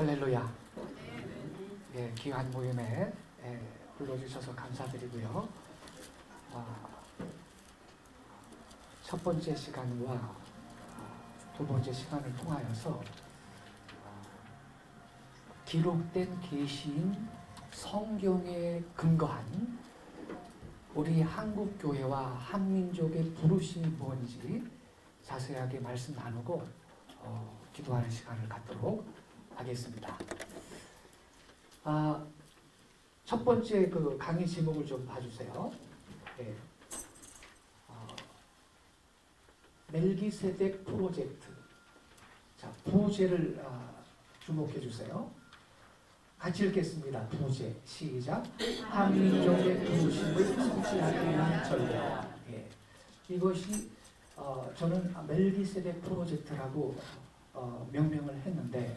할렐루야. 예, 귀한 모임에 불러주셔서 감사드리고요. 첫 번째 시간과 두 번째 시간을 통하여서 기록된 계시인 성경에 근거한 우리 한국교회와 한민족의 부르심이 뭔지 자세하게 말씀 나누고 기도하는 시간을 갖도록 하겠습니다. 첫 번째 그 강의 제목을 좀 봐주세요. 네. 멜기세덱 프로젝트. 자, 부제를 주목해 주세요. 같이 읽겠습니다. 부제 시작. 한민족의 부르심을 성취하기 위한 전략. 예. 이것이 저는 멜기세덱 프로젝트라고 명명을 했는데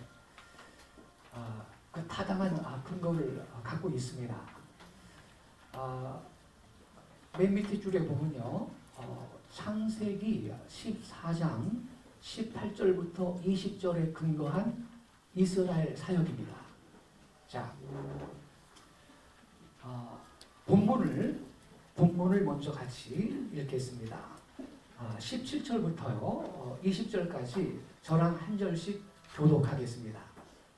그 타당한 근거를 갖고 있습니다. 맨 밑에 줄에 보면요, 창세기 14장 18절부터 20절에 근거한 이스라엘 사역입니다. 자, 본문을 먼저 같이 읽겠습니다. 17절부터요 20절까지 저랑 한 절씩 교독하겠습니다.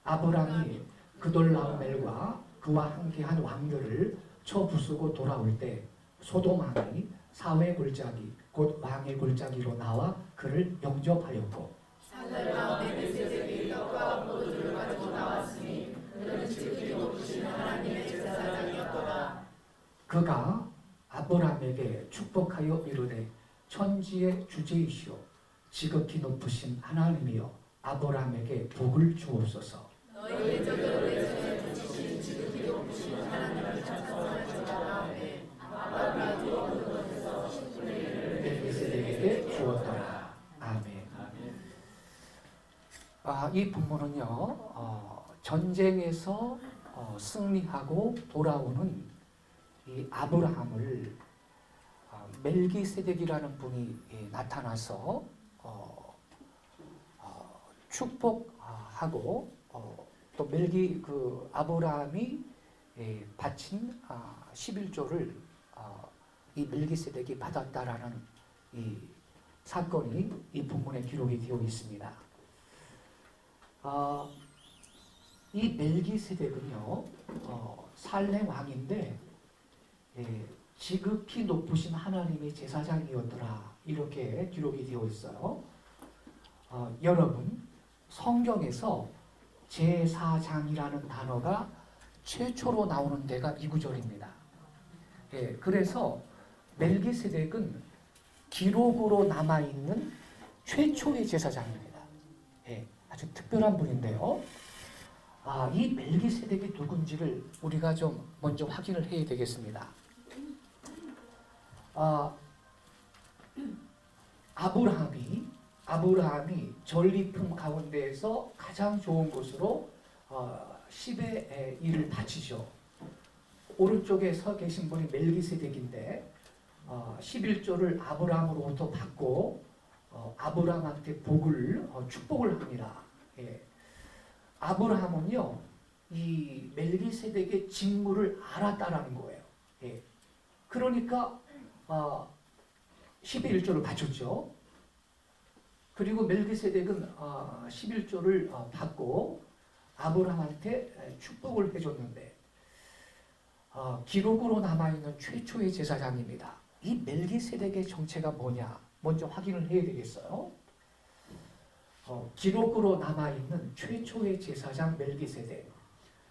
아브람이 그돌라오멜과 그와 함께한 왕들을 쳐부수고 돌아올 때 소돔 왕이 사회 골짜기 곧 왕의 골짜기로 나와 그를 영접하였고 산들 가운데 멜기세덱이 떡과 포도주를 가지고 나왔으니 그는 지극히 높으신 하나님의 제사장이었더라. 그가 아브람에게 축복하여 이르되 천지의 주제이시오 지극히 높으신 하나님이여 아브람에게 복을 주옵소서. 너희의 적을 내 손에 붙이신 지극히 높으신 하나님을 찬송할지어다. 아브람이 두어온 것에서 10분의 1을 멜기세덱에게 주었더라. 아멘. 이 본문은요, 전쟁에서 승리하고 돌아오는 이 아브라함을 멜기세덱이라는 분이 나타나서 축복하고 또 아브라함이 바친 11조를 이 멜기세덱이 받았다라는 이 사건이 이 본문에 기록이 되어 있습니다. 이 멜기세덱은요, 살렘 왕인데 지극히 높으신 하나님의 제사장이었더라 이렇게 기록이 되어 있어요. 여러분, 성경에서 제사장이라는 단어가 최초로 나오는 데가 이 구절입니다. 그래서 멜기세덱은 기록으로 남아있는 최초의 제사장입니다. 아주 특별한 분인데요. 이 멜기세덱이 누군지를 우리가 좀 먼저 확인을 해야 되겠습니다. 아브라함이 전리품 가운데에서 가장 좋은 것으로 10의 1을 바치죠. 오른쪽에 서 계신 분이 멜기세덱인데 11조를 아브라함으로부터 받고 아브라함한테 축복을 합니다. 아브라함은요, 이 멜기세덱의 직무를 알았다라는 거예요. 그러니까 11조를 바쳤죠. 그리고 멜기세덱은 11조를 받고 아브라함한테 축복을 해줬는데 기록으로 남아있는 최초의 제사장입니다. 이 멜기세덱의 정체가 뭐냐 먼저 확인을 해야 되겠어요. 기록으로 남아있는 최초의 제사장 멜기세덱.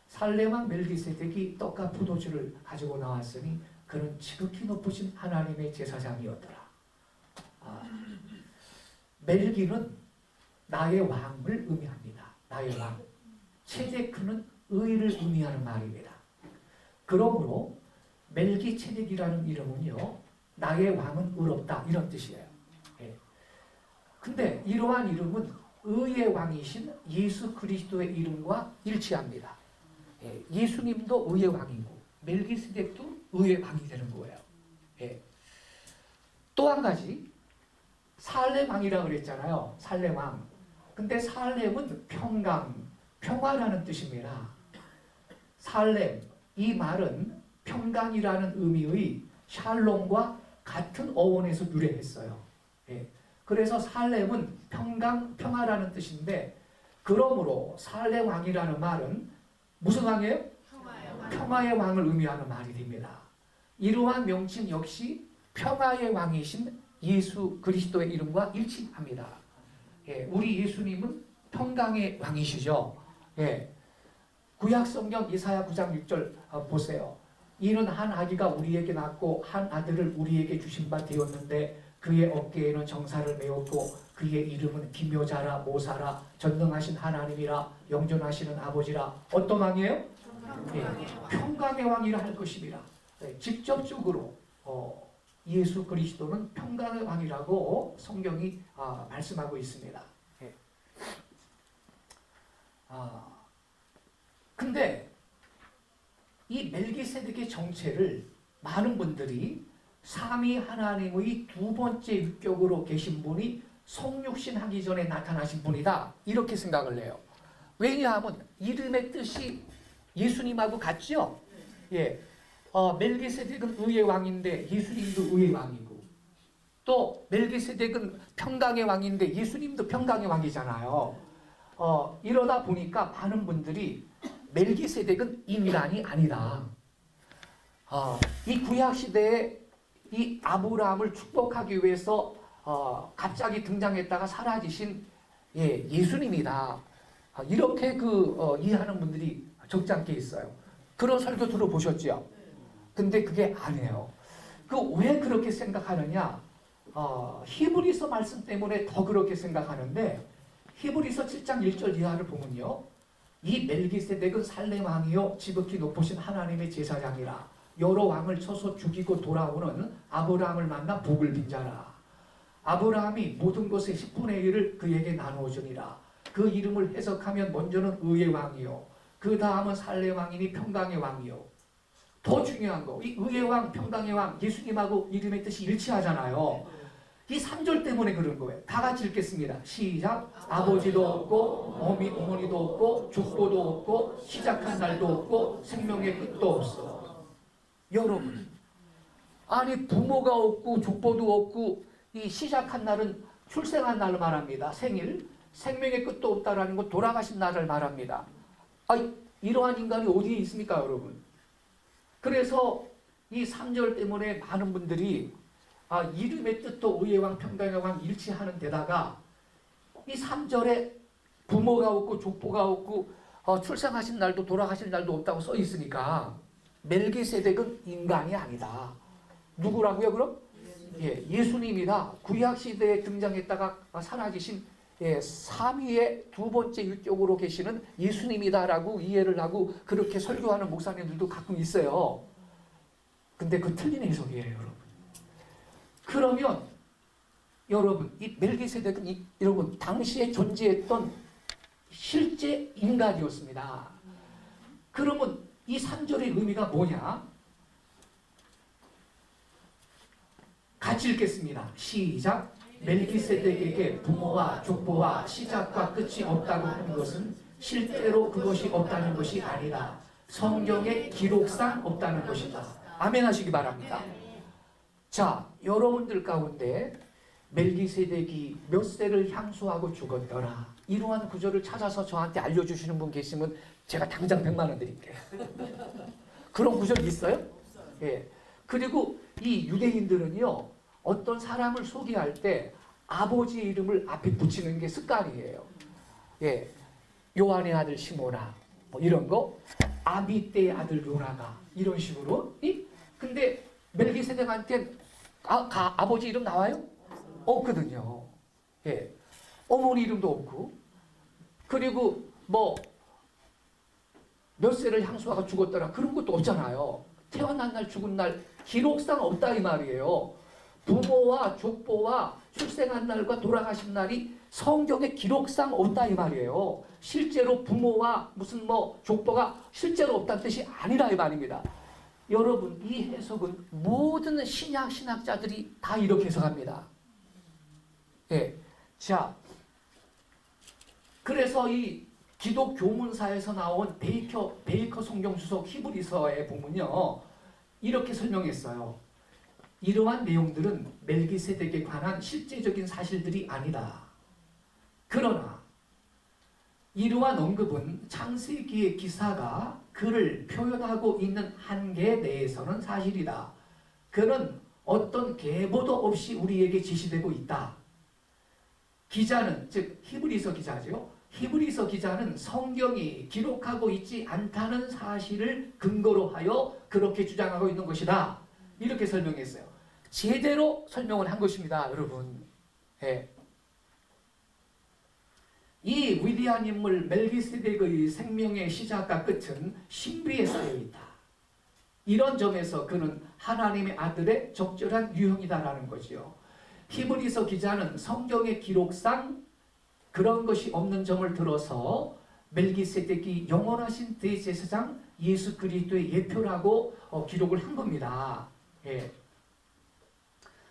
살렘왕 멜기세덱이 떡과 포도주를 가지고 나왔으니 그는 지극히 높으신 하나님의 제사장이었더라. 멜기는 나의 왕을 의미합니다. 나의 왕. 체데크는 의를 의미하는 말입니다. 그러므로 멜기체덱이라는 이름은요, 나의 왕은 의롭다 이런 뜻이에요. 근데 이러한 이름은 의의 왕이신 예수 그리스도의 이름과 일치합니다. 예수님도 의의 왕이고 멜기세덱도 의의 왕이 되는 거예요. 또 한 가지 살렘 왕이라고 그랬잖아요. 살렘 왕. 근데 살렘은 평강, 평화라는 뜻입니다. 살렘, 이 말은 평강이라는 의미의 샬롬과 같은 어원에서 유래했어요. 예. 그래서 살렘은 평강, 평화라는 뜻인데, 그러므로 살렘 왕이라는 말은 무슨 왕이에요? 평화의 왕을 의미하는 말이 됩니다. 이러한 명칭 역시 평화의 왕이신 예수 그리스도의 이름과 일치합니다. 예, 우리 예수님은 평강의 왕이시죠. 예, 구약 성경 이사야 9장 6절 보세요. 이는 한 아기가 우리에게 낳고 한 아들을 우리에게 주신 바 되었는데 그의 어깨에는 정사를 메었고 그의 이름은 기묘자라 모사라 전능하신 하나님이라 영존하시는 아버지라. 어떤 왕이에요? 예, 평강의 왕이라 할 것입니다. 예, 직접적으로 예수 그리스도는 평강의 왕이라고 성경이 말씀하고 있습니다. 예. 근데 이 멜기세덱의 정체를 많은 분들이 삼위 하나님의 두 번째 위격으로 계신 분이 성육신 하기 전에 나타나신 분이다, 이렇게 생각을 해요. 왜냐하면 이름의 뜻이 예수님하고 같죠? 예. 멜기세덱은 의의 왕인데 예수님도 의의 왕이고, 또 멜기세덱은 평강의 왕인데 예수님도 평강의 왕이잖아요. 이러다 보니까 많은 분들이 멜기세덱은 인간이 아니다. 이 구약시대에 이 아브라함을 축복하기 위해서 갑자기 등장했다가 사라지신 예수님이다. 이렇게 이해하는 분들이 적지 않게 있어요. 그런 설교 들어보셨죠? 근데 그게 아니에요. 왜 그렇게 생각하느냐? 히브리서 말씀 때문에 더 그렇게 생각하는데, 히브리서 7장 1절 이하를 보면요, 이 멜기세덱은 살렘 왕이요 지극히 높으신 하나님의 제사장이라. 여러 왕을 쳐서 죽이고 돌아오는 아브라함을 만나 복을 빈 자라. 아브라함이 모든 것의 10분의 1을 그에게 나누어 주니라. 그 이름을 해석하면 먼저는 의의 왕이요, 그 다음은 살렘 왕이니 평강의 왕이요. 더 중요한 거, 이 의의 왕, 평강의 왕, 예수님하고 이름의 뜻이 일치하잖아요. 이 3절 때문에 그런 거예요. 다 같이 읽겠습니다. 시작. 아버지도 없고 어머니도 없고 족보도 없고 시작한 날도 없고 생명의 끝도 없어. 여러분, 아니 부모가 없고 족보도 없고 이 시작한 날은 출생한 날을 말합니다. 생일, 생명의 끝도 없다라는 건 돌아가신 날을 말합니다. 이러한 인간이 어디에 있습니까, 여러분? 그래서 이 3절 때문에 많은 분들이 이름의 뜻도 의의 왕, 평강의 왕 일치하는 데다가 이 3절에 부모가 없고 족보가 없고 출생하신 날도 돌아가신 날도 없다고 써 있으니까 멜기세덱은 인간이 아니다. 누구라고요, 그럼? 예수님이다. 구약시대에 등장했다가 사라지신 삼위의 두 번째 위격으로 계시는 예수님이다라고 이해를 하고 그렇게 설교하는 목사님들도 가끔 있어요. 근데 그 틀린 해석이에요, 여러분. 그러면 여러분, 이 멜기세덱은 여러분 당시에 존재했던 실제 인간이었습니다. 그러면 이 3절의 의미가 뭐냐? 같이 읽겠습니다. 시작. 멜기세덱에게 부모와 족보와 시작과 끝이 없다고 하는 것은 실제로 그것이 없다는 것이 아니라 성경의 기록상 없다는 것이다. 아멘 하시기 바랍니다. 자, 여러분들 가운데 멜기세덱이 몇 세를 향수하고 죽었더라, 이러한 구절을 찾아서 저한테 알려주시는 분 계시면 제가 당장 100만 원 드릴게요. 그런 구절이 있어요? 예. 그리고 이 유대인들은요, 어떤 사람을 소개할 때 아버지의 이름을 앞에 붙이는 게 습관이에요. 예. 요한의 아들 시모나, 뭐 이런 거, 아비떼의 아들 요나가, 이런 식으로. 근데 멜기세덱한테는 아버지 이름 나와요? 없거든요. 예. 어머니 이름도 없고, 그리고 뭐 몇 세를 향수하고 죽었더라, 그런 것도 없잖아요. 태어난 날 죽은 날 기록상 없다 이 말이에요. 부모와 족보와 출생한 날과 돌아가신 날이 성경의 기록상 없다 이 말이에요. 실제로 부모와 무슨 족보가 실제로 없다는 뜻이 아니라 이 말입니다. 여러분, 이 해석은 모든 신학자들이 다 이렇게 해석합니다. 예. 자, 그래서 이 기독 교문사에서 나온 베이커 성경 주석 히브리서에 보면요. 이렇게 설명했어요. 이러한 내용들은 멜기세덱에 관한 실제적인 사실들이 아니다. 그러나 이러한 언급은 창세기의 기사가 그를 표현하고 있는 한계 내에서는 사실이다. 그는 어떤 계보도 없이 우리에게 지시되고 있다. 기자는, 즉 히브리서 기자죠. 히브리서 기자는 성경이 기록하고 있지 않다는 사실을 근거로 하여 그렇게 주장하고 있는 것이다. 이렇게 설명했어요. 제대로 설명을 한 것입니다, 여러분. 예. 이 위대한 인물 멜기세덱의 생명의 시작과 끝은 신비에 쌓여 있다. 이런 점에서 그는 하나님의 아들의 적절한 유형이다라는 거지요. 히브리서 기자는 성경의 기록상 그런 것이 없는 점을 들어서 멜기세덱이 영원하신 대제사장 예수 그리스도의 예표라고 기록을 한 겁니다. 예.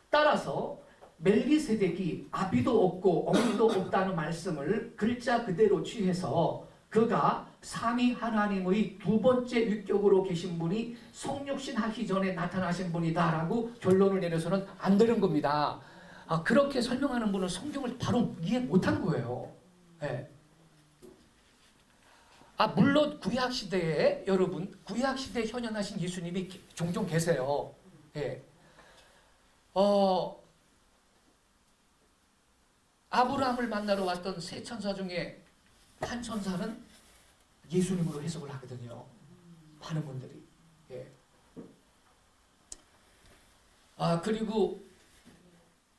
따라서 멜기세덱이 아비도 없고 어미도 없다는 말씀을 글자 그대로 취해서 그가 삼위 하나님의 두 번째 위격으로 계신 분이 성육신 하기 전에 나타나신 분이다라고 결론을 내려서는 안 되는 겁니다. 그렇게 설명하는 분은 성경을 바로 이해 못한 거예요. 예. 물론 구약시대에 여러분 구약시대에 현현하신 예수님이 종종 계세요. 예. 아브라함을 만나러 왔던 세 천사 중에 한 천사는 예수님으로 해석을 하거든요. 많은 분들이. 예. 그리고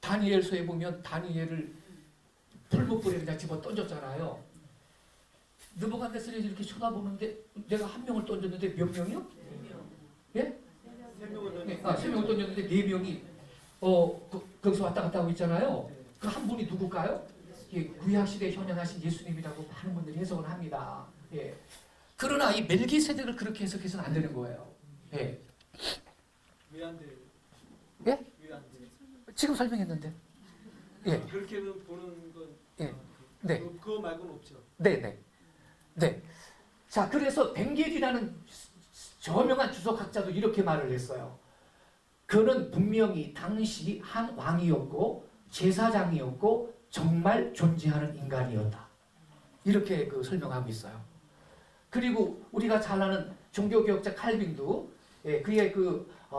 다니엘서에 보면 다니엘을 풀무불에다 집어 던졌잖아요. 느부갓네살이 이렇게 쳐다보는데 내가 한 명을 던졌는데 몇 명이요? 예? 세 명을 던졌는데 네 명이 거기서 왔다 갔다 하고 있잖아요. 그 한 분이 누굴까요? 구약시대에 현현하신 예수님이라고 많은 분들이 해석을 합니다. 예. 그러나 이 멜기세덱을 그렇게 해석해서는 안 되는 거예요. 예. 왜 안 돼요? 예? 왜 안 돼요? 지금 설명했는데. 예. 그렇게 보는 건 예. 네. 그거 말고는 없죠. 네. 자, 그래서 벵겔이라는 저명한 주석학자도 이렇게 말을 했어요. 그는 분명히 당시 한 왕이었고 제사장이었고 정말 존재하는 인간이었다. 이렇게 설명하고 있어요. 그리고 우리가 잘 아는 종교개혁자 칼빈도 그의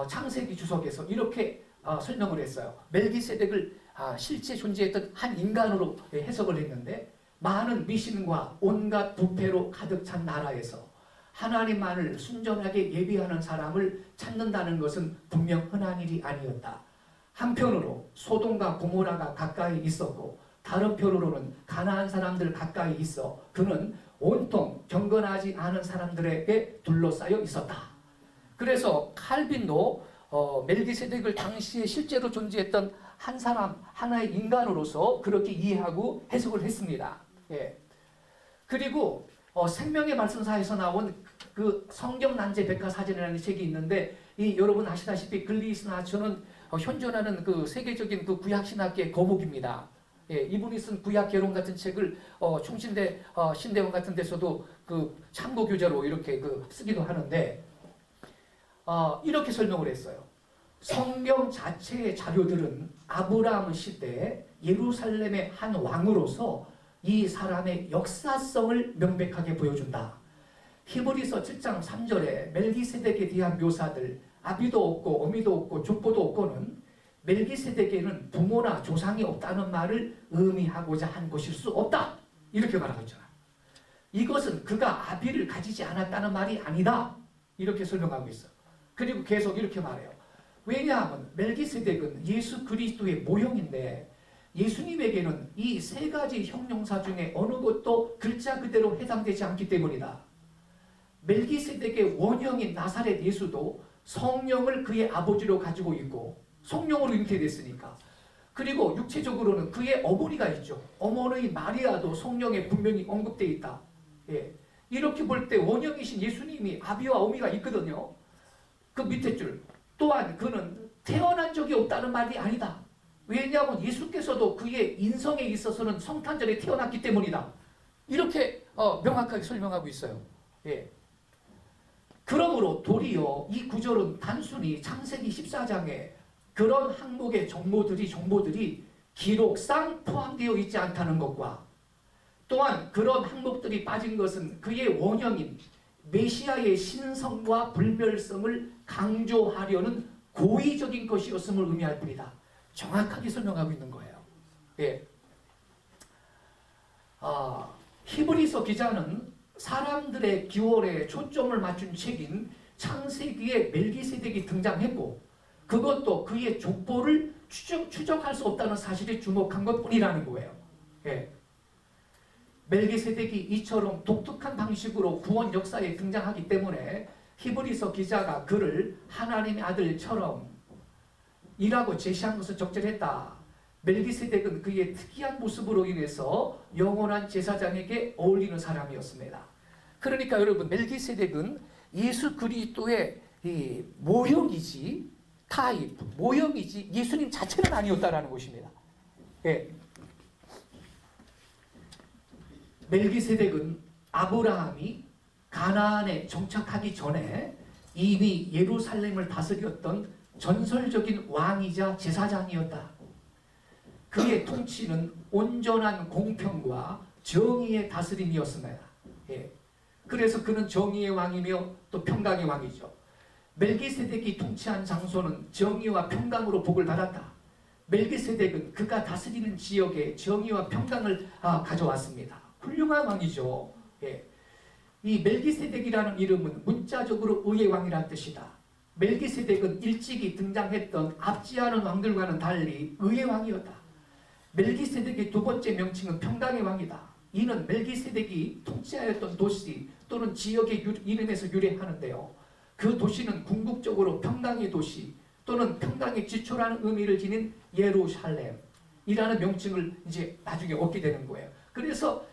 창세기 주석에서 이렇게 설명을 했어요. 멜기세덱을 실제 존재했던 한 인간으로 해석을 했는데 많은 미신과 온갖 부패로 가득 찬 나라에서 하나님만을 순전하게 예비하는 사람을 찾는다는 것은 분명 흔한 일이 아니었다. 한편으로 소돔과 고모라가 가까이 있었고 다른 편으로는 가나안 사람들 가까이 있어 그는 온통 경건하지 않은 사람들에게 둘러싸여 있었다. 그래서 칼빈도 멜기세덱을 당시에 실제로 존재했던 한 사람, 하나의 인간으로서 그렇게 이해하고 해석을 했습니다. 예. 그리고 생명의 말씀사에서 나온 그 성경 난제 백과사전이라는 책이 있는데 여러분 아시다시피 글리스 나초는 현존하는 그 세계적인 그 구약신학계의 거목입니다. 예, 이분이 쓴 구약개론 같은 책을 충신대 신대원 같은 데서도 그 참고 교재로 이렇게 쓰기도 하는데 이렇게 설명을 했어요. 성경 자체의 자료들은 아브라함 시대에 예루살렘의 한 왕으로서 이 사람의 역사성을 명백하게 보여준다. 히브리서 7장 3절에 멜기세덱에 대한 묘사들 아비도 없고 어미도 없고 족보도 없고는 멜기세덱에는 부모나 조상이 없다는 말을 의미하고자 한 것일 수 없다. 이렇게 말하고 있잖아. 이것은 그가 아비를 가지지 않았다는 말이 아니다. 이렇게 설명하고 있어. 그리고 계속 이렇게 말해요. 왜냐하면 멜기세덱은 예수 그리스도의 모형인데 예수님에게는 이 세 가지 형용사 중에 어느 것도 글자 그대로 해당되지 않기 때문이다. 멜기세덱의 원형인 나사렛 예수도 성령을 그의 아버지로 가지고 있고 성령으로 잉태됐으니까. 그리고 육체적으로는 그의 어머니가 있죠. 어머니 마리아도 성령에 분명히 언급되어 있다. 예. 이렇게 볼 때 원형이신 예수님이 아비와 어미가 있거든요. 그 밑에 줄. 또한 그는 태어난 적이 없다는 말이 아니다. 왜냐하면 예수께서도 그의 인성에 있어서는 성탄절에 태어났기 때문이다. 이렇게 명확하게 설명하고 있어요. 예. 그러므로 도리어 이 구절은 단순히 창세기 14장에 그런 항목의 정보들이 기록상 포함되어 있지 않다는 것과 또한 그런 항목들이 빠진 것은 그의 원형인 메시아의 신성과 불멸성을 강조하려는 고의적인 것이었음을 의미할 뿐이다. 정확하게 설명하고 있는 거예요. 예. 히브리서 기자는 사람들의 기원에 초점을 맞춘 책인 창세기에 멜기세덱이 등장했고 그것도 그의 족보를 추적할 수 없다는 사실에 주목한 것뿐이라는 거예요. 예. 멜기세덱이 이처럼 독특한 방식으로 구원 역사에 등장하기 때문에 히브리서 기자가 그를 하나님의 아들처럼 이라고 제시한 것은 적절했다. 멜기세덱은 그의 특이한 모습으로 인해서 영원한 제사장에게 어울리는 사람이었습니다. 그러니까 여러분 멜기세덱은 예수 그리스도의 모형이지 타입, 모형이지 예수님 자체는 아니었다라는 것입니다. 예. 멜기세덱은 아브라함이 가나안에 정착하기 전에 이미 예루살렘을 다스렸던 전설적인 왕이자 제사장이었다. 그의 통치는 온전한 공평과 정의의 다스림이었습니다. 예. 그래서 그는 정의의 왕이며 또 평강의 왕이죠. 멜기세덱이 통치한 장소는 정의와 평강으로 복을 받았다. 멜기세덱은 그가 다스리는 지역에 정의와 평강을 가져왔습니다. 훌륭한 왕이죠. 예. 이 멜기세덱이라는 이름은 문자적으로 의의 왕이라는 뜻이다. 멜기세덱은 일찍이 등장했던 앞지하는 왕들과는 달리 의의 왕이었다. 멜기세덱의 두 번째 명칭은 평강의 왕이다. 이는 멜기세덱이 통치하였던 도시 또는 지역의 이름에서 유래하는데요. 그 도시는 궁극적으로 평강의 도시 또는 평강의 지초라는 의미를 지닌 예루살렘이라는 명칭을 이제 나중에 얻게 되는 거예요. 그래서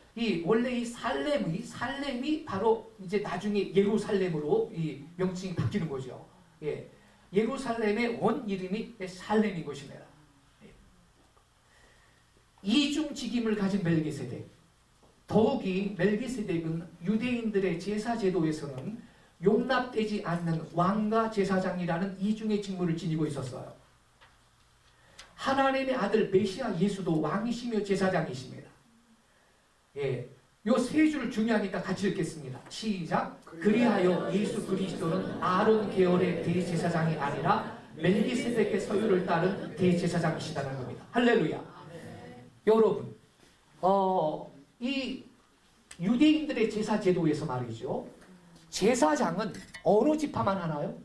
원래 이 살렘이 바로 이제 나중에 예루살렘으로 이 명칭이 바뀌는 거죠. 예. 예루살렘의 원 이름이 살렘인 것입니다. 예. 이중직임을 가진 멜기세덱. 더욱이 멜기세덱은 유대인들의 제사 제도에서는 용납되지 않는 왕과 제사장이라는 이중의 직무를 지니고 있었어요. 하나님의 아들 메시아 예수도 왕이시며 제사장이십니다. 예, 요 세 줄 중요하니까 같이 읽겠습니다. 시작. 그리하여 예수 그리스도는 아론 계열의 대제사장이 아니라 멜기세덱의 서유를 따른 대제사장이시다는 겁니다. 할렐루야. 여러분, 이 유대인들의 제사 제도에서 말이죠. 제사장은 어느 지파만 하나요?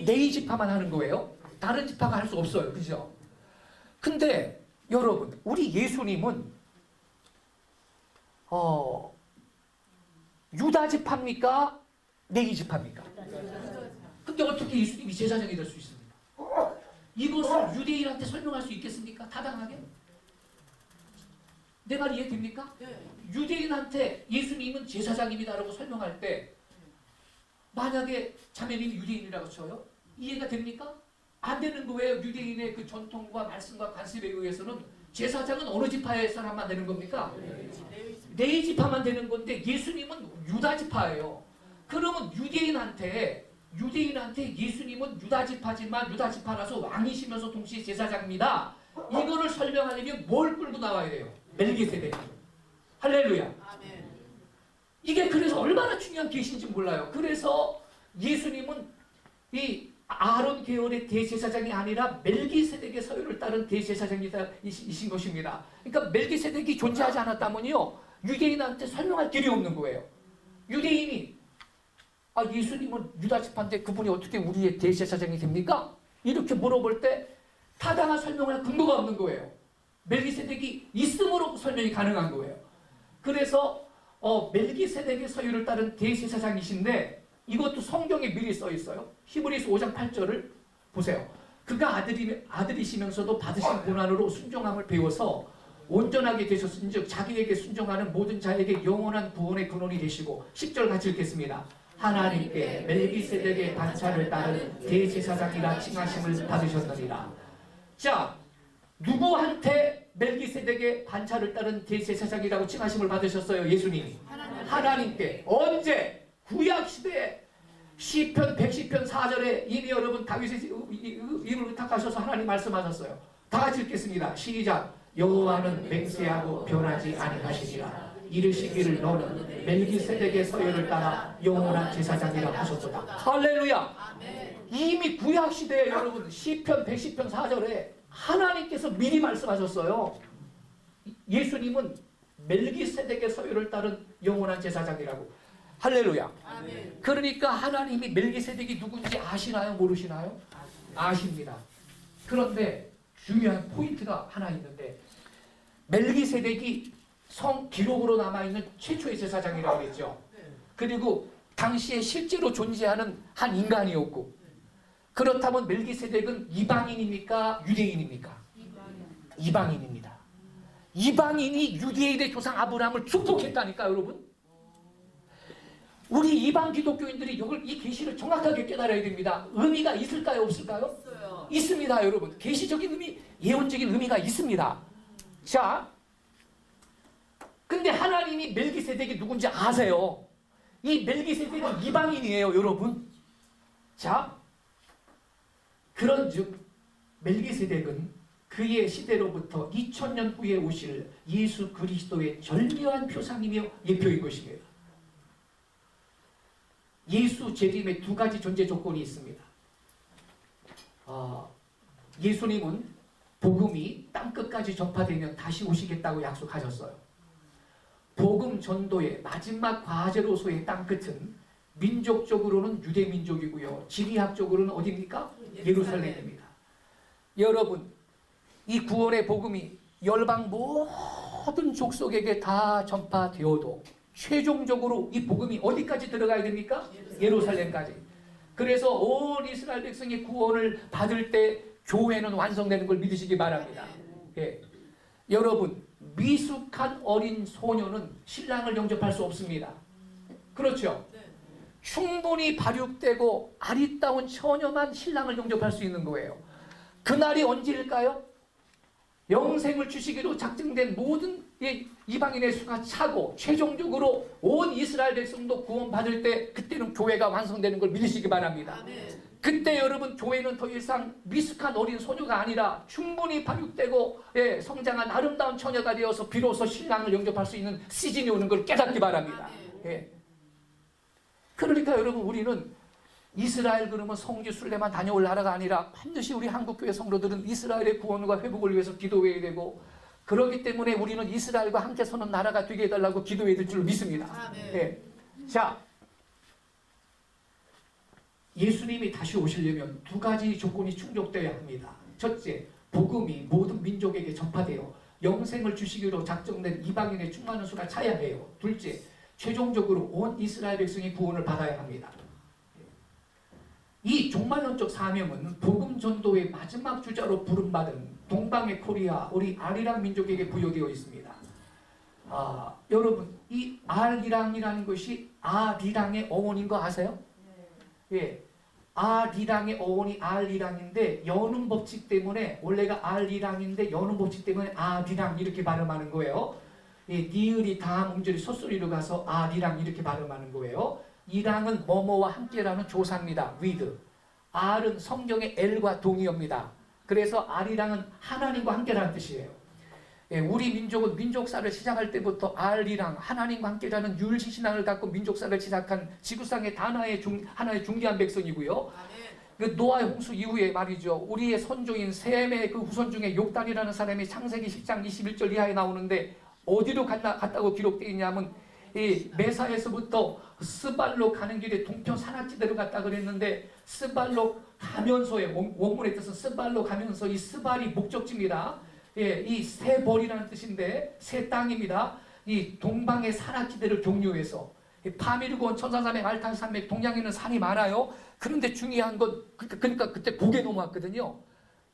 네 지파만 하는 거예요. 다른 지파가 할 수 없어요. 그죠? 근데 여러분, 우리 예수님은 유다 지파입니까? 레위 지파입니까? 근데 어떻게 예수님이 제사장이 될 수 있습니까? 이것을 유대인한테 설명할 수 있겠습니까? 타당하게? 내 말 이해됩니까? 유대인한테 예수님은 제사장입니다라고 설명할 때 만약에 자매님이 유대인이라고 쳐요? 이해가 됩니까? 안 되는 거예요. 유대인의 그 전통과 말씀과 관습에 의해서는 제사장은 어느 지파의 사람만 되는 겁니까? 네 지파만 되는 건데 예수님은 유다 지파예요. 그러면 유대인한테 예수님은 유다 지파지만 유다 지파라서 왕이시면서 동시에 제사장입니다. 이거를 설명하려면 뭘 끌고 나와야 돼요? 멜기세덱. 할렐루야. 이게 그래서 얼마나 중요한 계시인지 몰라요. 그래서 예수님은 이 아론 계열의 대제사장이 아니라 멜기세덱의 서유를 따른 대제사장이신 것입니다. 그러니까 멜기세덱이 존재하지 않았다면요 유대인한테 설명할 길이 없는 거예요. 유대인이 예수님은 유다 지파인데 그분이 어떻게 우리의 대제사장이 됩니까? 이렇게 물어볼 때 타당한 설명할 근거가 없는 거예요. 멜기세덱이 있음으로 설명이 가능한 거예요. 그래서 멜기세덱의 서유를 따른 대제사장이신데 이것도 성경에 미리 써 있어요. 히브리서 5장 8절을 보세요. 그가 아들이시면서도 받으신 고난으로 순종함을 배워서 온전하게 되셨은즉 자기에게 순종하는 모든 자에게 영원한 구원의 근원이 되시고 10절 같이 읽겠습니다. 하나님께 멜기세덱의 반차를 따른 대제사장이라 칭하심을 받으셨느니라. 자, 누구한테 멜기세덱의 반차를 따른 대제사장이라고 칭하심을 받으셨어요? 예수님이. 하나님께. 언제? 구약시대에 시편 110편 4절에 이미 여러분 다윗의 입을 의탁하셔서 하나님 말씀하셨어요. 다 같이 읽겠습니다. 시작. 여호와는 맹세하고 변하지 아니하시니라. 이르시기를 너는 멜기세덱의 서열을 따라 영원한 제사장이라 하셨도다. 할렐루야. 이미 구약시대에 여러분 시편 110편 4절에 하나님께서 미리 말씀하셨어요. 예수님은 멜기세덱의 서열을 따른 영원한 제사장이라고. 할렐루야. 아멘. 그러니까 하나님이 멜기세덱이 누군지 아시나요? 모르시나요? 아십니다. 그런데 중요한 포인트가 하나 있는데 멜기세덱이 성 기록으로 남아있는 최초의 제사장이라고 했죠. 그리고 당시에 실제로 존재하는 한 인간이었고 그렇다면 멜기세덱은 이방인입니까? 유대인입니까? 이방인입니다. 이방인이 유대인의 조상 아브라함을 축복했다니까 여러분. 우리 이방 기독교인들이 이 계시를 정확하게 깨달아야 됩니다. 의미가 있을까요? 없을까요? 있어요. 있습니다 여러분. 계시적인 의미, 예언적인 의미가 있습니다. 자, 근데 하나님이 멜기세덱이 누군지 아세요? 이 멜기세덱은 이방인이에요 여러분. 자, 그런즉 멜기세덱은 그의 시대로부터 2000년 후에 오실 예수 그리스도의 절묘한 표상이며 예표인 것입니다. 예수 재림의 두 가지 존재 조건이 있습니다. 예수님은 복음이 땅끝까지 전파되면 다시 오시겠다고 약속하셨어요. 복음 전도의 마지막 과제로서의 땅끝은 민족적으로는 유대민족이고요. 지리학적으로는 어디입니까? 예루살렘입니다. 여러분, 이 구원의 복음이 열방 모든 족속에게 다 전파되어도 최종적으로 이 복음이 어디까지 들어가야 됩니까? 예루살렘까지. 그래서 온 이스라엘 백성이 구원을 받을 때 교회는 완성되는 걸 믿으시기 바랍니다. 예. 여러분, 미숙한 어린 소녀는 신랑을 영접할 수 없습니다. 그렇죠? 충분히 발육되고 아리따운 처녀만 신랑을 영접할 수 있는 거예요. 그날이 언제일까요? 영생을 주시기로 작정된 모든 이방인의 수가 차고 최종적으로 온 이스라엘 백성도 구원받을 때 그때는 교회가 완성되는 걸 믿으시기 바랍니다. 그때 여러분 교회는 더 이상 미숙한 어린 소녀가 아니라 충분히 발육되고 성장한 아름다운 처녀가 되어서 비로소 신랑을 영접할 수 있는 시즌이 오는 걸 깨닫기 바랍니다. 그러니까 여러분 우리는 이스라엘 그러면 성지 순례만 다녀올 나라가 아니라 반드시 우리 한국교회 성도들은 이스라엘의 구원과 회복을 위해서 기도해야 되고 그렇기 때문에 우리는 이스라엘과 함께 서는 나라가 되게 해달라고 기도해야 될 줄 믿습니다. 자, 예수님이 다시 오시려면 두 가지 조건이 충족되어야 합니다. 첫째, 복음이 모든 민족에게 전파되어 영생을 주시기로 작정된 이방인의 충만한 수가 차야 해요. 둘째, 최종적으로 온 이스라엘 백성이 구원을 받아야 합니다. 이 종말론적 사명은 복음 전도의 마지막 주자로 부름받은 동방의 코리아 우리 아리랑 민족에게 부여되어 있습니다. 여러분 이 아리랑이라는 것이 아리랑의 어원인 거 아세요? 예, 아리랑의 어원이 알리랑인데 연음 법칙 때문에 원래가 알리랑인데 연음 법칙 때문에 아리랑 이렇게 발음하는 거예요. 예, 니을이 다음 음절이 솥소리로 가서 아리랑 이렇게 발음하는 거예요. 이랑은 뭐뭐와 함께라는 조사입니다. with. R은 성경의 L과 동의어입니다. 그래서 R이랑은 하나님과 함께라는 뜻이에요. 예, 우리 민족은 민족사를 시작할 때부터 R이랑 하나님과 함께라는 율시신앙을 갖고 민족사를 시작한 지구상의 하나의 중대한 백성이고요. 그 노아의 홍수 이후에 말이죠. 우리의 선조인 셈의 그 후손 중에 욕단이라는 사람이 창세기 10장 21절 이하에 나오는데 어디로 갔다고 기록되어 있냐면 이 메사에서부터 스발로 가는 길에 동편 산악지대로 갔다 그랬는데 스발로 가면서의 원문의 뜻은 스발로 가면서 이 스발이 목적지입니다. 예, 이 세벌이라는 뜻인데 새 땅입니다. 이 동방의 산악지대를 경유해서 파미르곤, 천사산맥, 알타산맥, 동양에는 산이 많아요. 그런데 중요한 건 그러니까 그때 고개 넘어왔거든요.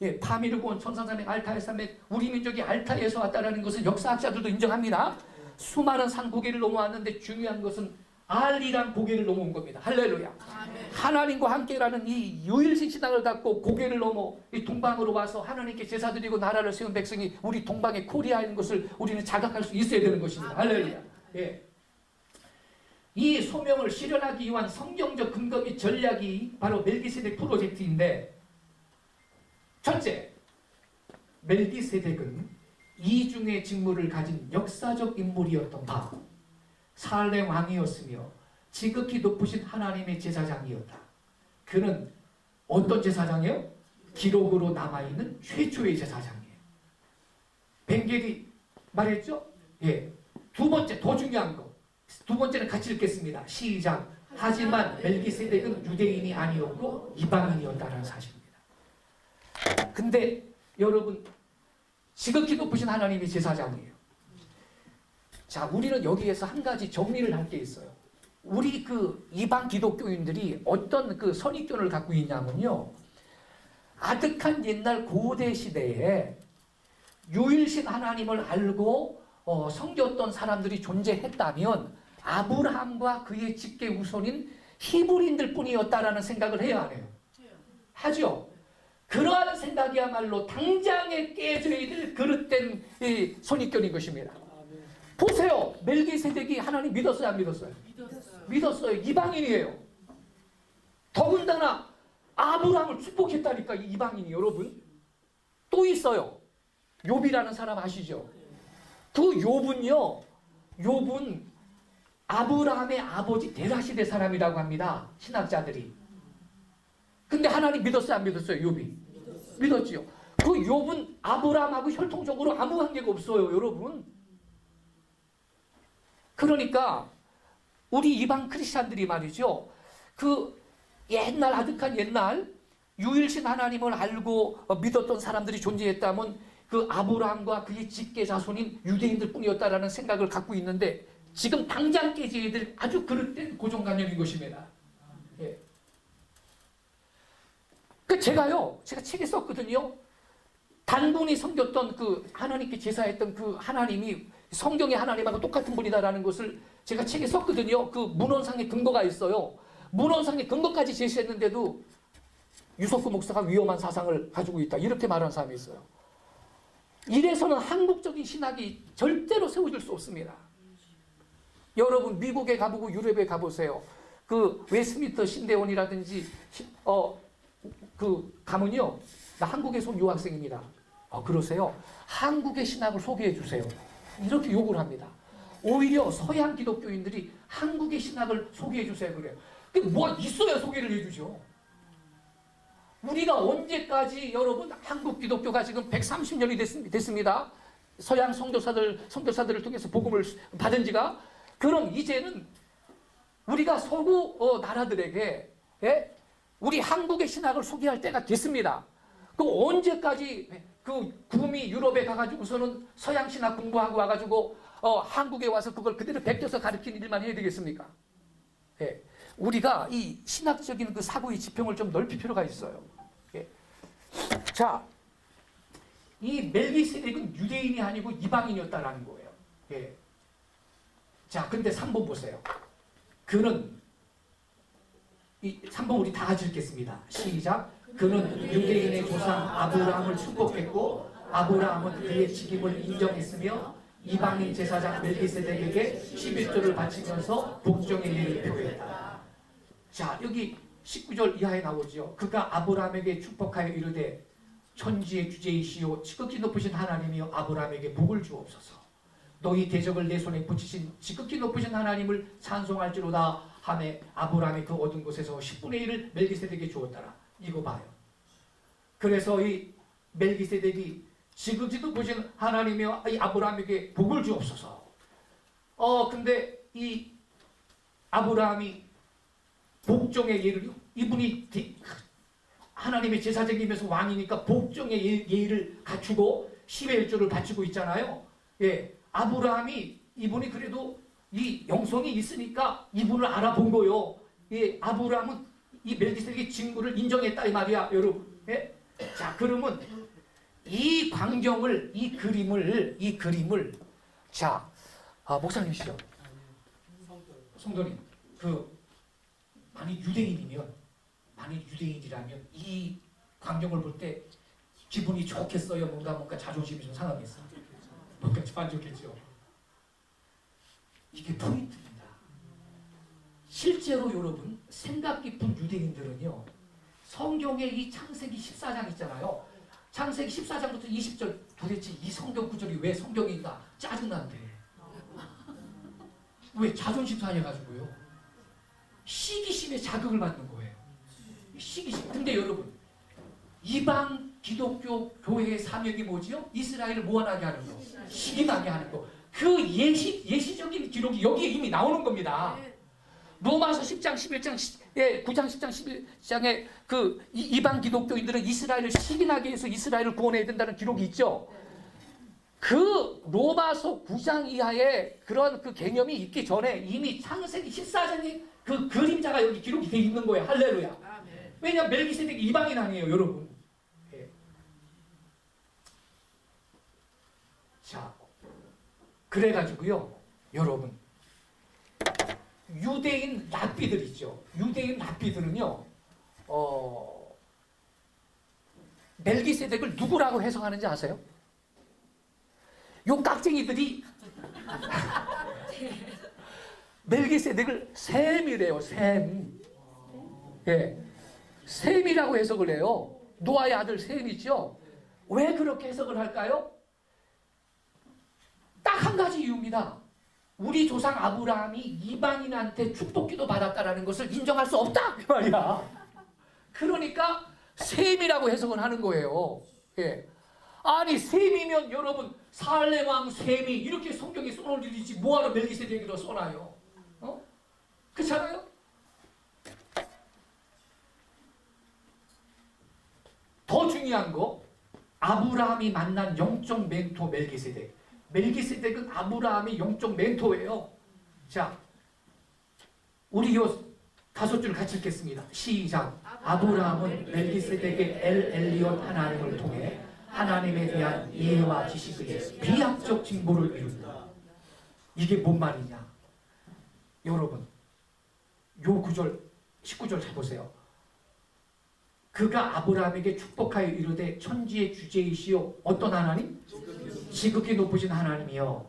예, 파미르곤, 천사산맥, 알타산맥 우리 민족이 알타에서 왔다는 것은 역사학자들도 인정합니다. 수많은 산 고개를 넘어왔는데 중요한 것은 알리란 고개를 넘어온 겁니다. 할렐루야. 하나님과 함께라는 이 유일신 신앙을 갖고 고개를 넘어 이 동방으로 와서 하나님께 제사 드리고 나라를 세운 백성이 우리 동방의 코리아인 것을 우리는 자각할 수 있어야 되는 것입니다. 할렐루야. 예. 이 소명을 실현하기 위한 성경적 근거 및 전략이 바로 멜기세덱 프로젝트인데, 첫째, 멜기세덱은 이중의 직무를 가진 역사적 인물이었던 바, 살렘 왕이었으며 지극히 높으신 하나님의 제사장이었다. 그는 어떤 제사장이에요? 기록으로 남아있는 최초의 제사장이에요. 벵겔이 말했죠? 예. 두 번째, 더 중요한 거. 두 번째는 같이 읽겠습니다. 시작. 하지만 멜기세덱은 유대인이 아니었고 이방인이었다는 사실입니다. 근데 여러분, 지극히 높으신 하나님이 제사장이에요. 자, 우리는 여기에서 한 가지 정리를 할 게 있어요. 우리 그 이방 기독교인들이 어떤 그 선입견을 갖고 있냐면요, 아득한 옛날 고대 시대에 유일신 하나님을 알고 섬겼던 사람들이 존재했다면 아브라함과 그의 직계 후손인 히브리인들 뿐이었다라는 생각을 해야 하네요. 하죠. 그러한 생각이야말로 당장에 깨져야 될 그릇된 이 선입견인 것입니다. 보세요. 멜기세덱이 하나님 믿었어요, 안 믿었어요? 믿었어요. 이방인이에요. 더군다나 아브라함을 축복했다니까, 이 이방인이. 여러분, 또 있어요. 욥이라는 사람 아시죠? 그 욥은요, 욥은 아브라함의 아버지 데라시대 사람이라고 합니다, 신학자들이. 근데 하나님 믿었어요, 안 믿었어요? 욥이 믿었지요. 그 욥은 아브라함하고 혈통적으로 아무 관계가 없어요, 여러분. 그러니까 우리 이방 크리스찬들이 말이죠, 그 옛날 아득한 옛날 유일신 하나님을 알고 믿었던 사람들이 존재했다면 그 아브라함과 그의 직계 자손인 유대인들 뿐이었다라는 생각을 갖고 있는데, 지금 당장 깨져야 될 아주 그릇된 고정관념인 것입니다. 예. 제가 책에 썼거든요. 단분이 섬겼던 그 하나님께 제사했던 그 하나님이 성경의 하나님하고 똑같은 분이다라는 것을 제가 책에 썼거든요. 그 문헌상의 근거가 있어요. 문헌상의 근거까지 제시했는데도 유석구 목사가 위험한 사상을 가지고 있다, 이렇게 말하는 사람이 있어요. 이래서는 한국적인 신학이 절대로 세워질 수 없습니다. 여러분, 미국에 가보고 유럽에 가보세요. 그 웨스트민스터 신대원이라든지 그 가면요, 나 한국에서 온 유학생입니다. 그러세요? 한국의 신학을 소개해 주세요. 이렇게 요구를 합니다. 오히려 서양 기독교인들이 한국의 신학을 소개해 주세요 그래요. 근데 뭐가 있어야 소개를 해 주죠. 우리가 언제까지, 여러분, 한국 기독교가 지금 130년이 됐습니다. 서양 선교사들을 통해서 복음을 받은 지가. 그럼 이제는 우리가 서구 나라들에게, 예? 우리 한국의 신학을 소개할 때가 됐습니다. 그 언제까지 그 구미 유럽에 가가지고서는 서양 신학 공부하고 와가지고 한국에 와서 그걸 그대로 베껴서 가르치는 일만 해야 되겠습니까? 예. 우리가 이 신학적인 그 사고의 지평을 좀 넓힐 필요가 있어요. 예. 자, 이 멜기세덱은 유대인이 아니고 이방인이었다라는 거예요. 예. 자, 근데 3번 보세요. 그는, 이 3번 우리 다 같이 읽겠습니다. 시작. 그는 유대인의 조상 아브라함을 축복했고 아브라함은 그의 직임을 인정했으며 이방인 제사장 멜기세덱에게 11조를 바치면서 복종의 예를 표했다. 자, 여기 19절 이하에 나오죠. 그가 아브라함에게 축복하여 이르되 천지의 주제이시오 지극히 높으신 하나님이여 아브라함에게 복을 주옵소서. 너희 대적을 내 손에 붙이신 지극히 높으신 하나님을 찬송할지로다 하매 아브라함이 그 얻은 곳에서 10분의 1을 멜기세덱에게 주었더라. 이거 봐요. 그래서 이 멜기세덱이 지극히 높으신 하나님이여 이 아브라함에게 복을 주옵소서. 근데 이 아브라함이 복종의 예를, 이분이 하나님의 제사장이면서 왕이니까 복종의 예를 갖추고 10의 1조를 바치고 있잖아요. 예, 아브라함이, 이분이 그래도 이 영성이 있으니까 이분을 알아본 거요. 예, 아브라함은 이 멜기세덱의 직무를 인정했다 이 말이야, 여러분. 예? 자, 그러면 이 광경을, 이 그림을, 자, 목사님이시죠? 성도님. 만약 유대인이라면 이 광경을 볼 때 기분이 좋겠어요? 뭔가 자존심이 좀 상하겠어요? 뭔가 안 좋겠죠? 이게 포인트입니다. 실제로 여러분 생각 깊은 유대인들은요, 성경의 이 창세기 14장 있잖아요. 창세기 14장부터 20절, 도대체 이 성경 구절이 왜 성경인가 짜증난대. 왜? 자존심 상해가지고요. 시기심에 자극을 받는 거예요. 시기심. 근데 여러분, 이방 기독교 교회의 사명이 뭐지요? 이스라엘을 무한하게 하는 거, 시기나게 하는 거. 그 예시적인 기록이 여기에 이미 나오는 겁니다. 로마서 10장 11장 9장 10장 11장에 그 이방 기독교인들은 이스라엘을 시기나게 해서 이스라엘을 구원해야 된다는 기록이 있죠. 그 로마서 9장 이하의 그런 그 개념이 있기 전에 이미 창세기 14장의 그 그림자가 여기 기록이 되어 있는 거예요. 할렐루야. 왜냐하면 멜기세덱이 이방인 아니에요, 여러분. 예. 자, 그래가지고요, 여러분, 유대인 랍비들 있죠. 유대인 랍비들은요, 멜기세덱을 누구라고 해석하는지 아세요? 요 깍쟁이들이 멜기세덱을 셈이래요. 셈. 예. 셈이라고 해석을 해요. 노아의 아들 셈이죠. 왜 그렇게 해석을 할까요? 딱 한 가지 이유입니다. 우리 조상 아브라함이 이방인한테 축복기도 받았다라는 것을 인정할 수 없다 그 말이야. 그러니까 셈이라고 해석을 하는 거예요. 예. 아니 셈이면 여러분 살렘 왕 셈이 이렇게 성경에 써놓을 일이지 뭐하러 멜기세덱으로 써놔요? 그렇잖아요? 더 중요한 거, 아브라함이 만난 영적 멘토 멜기세덱. 멜기세덱은 아브라함의 영적 멘토예요. 자, 우리 요 5줄 같이 읽겠습니다. 시작. 아브라함은 멜기세덱의 엘리온 하나님을 통해 하나님에 대한 이해와 지식의 비약적 징보를 이룬다. 이게 뭔 말이냐? 여러분, 요 9절, 19절 잘 보세요. 그가 아브라함에게 축복하여 이르되 천지의 주제이시오 어떤 하나님? 지극히 높으신 하나님이요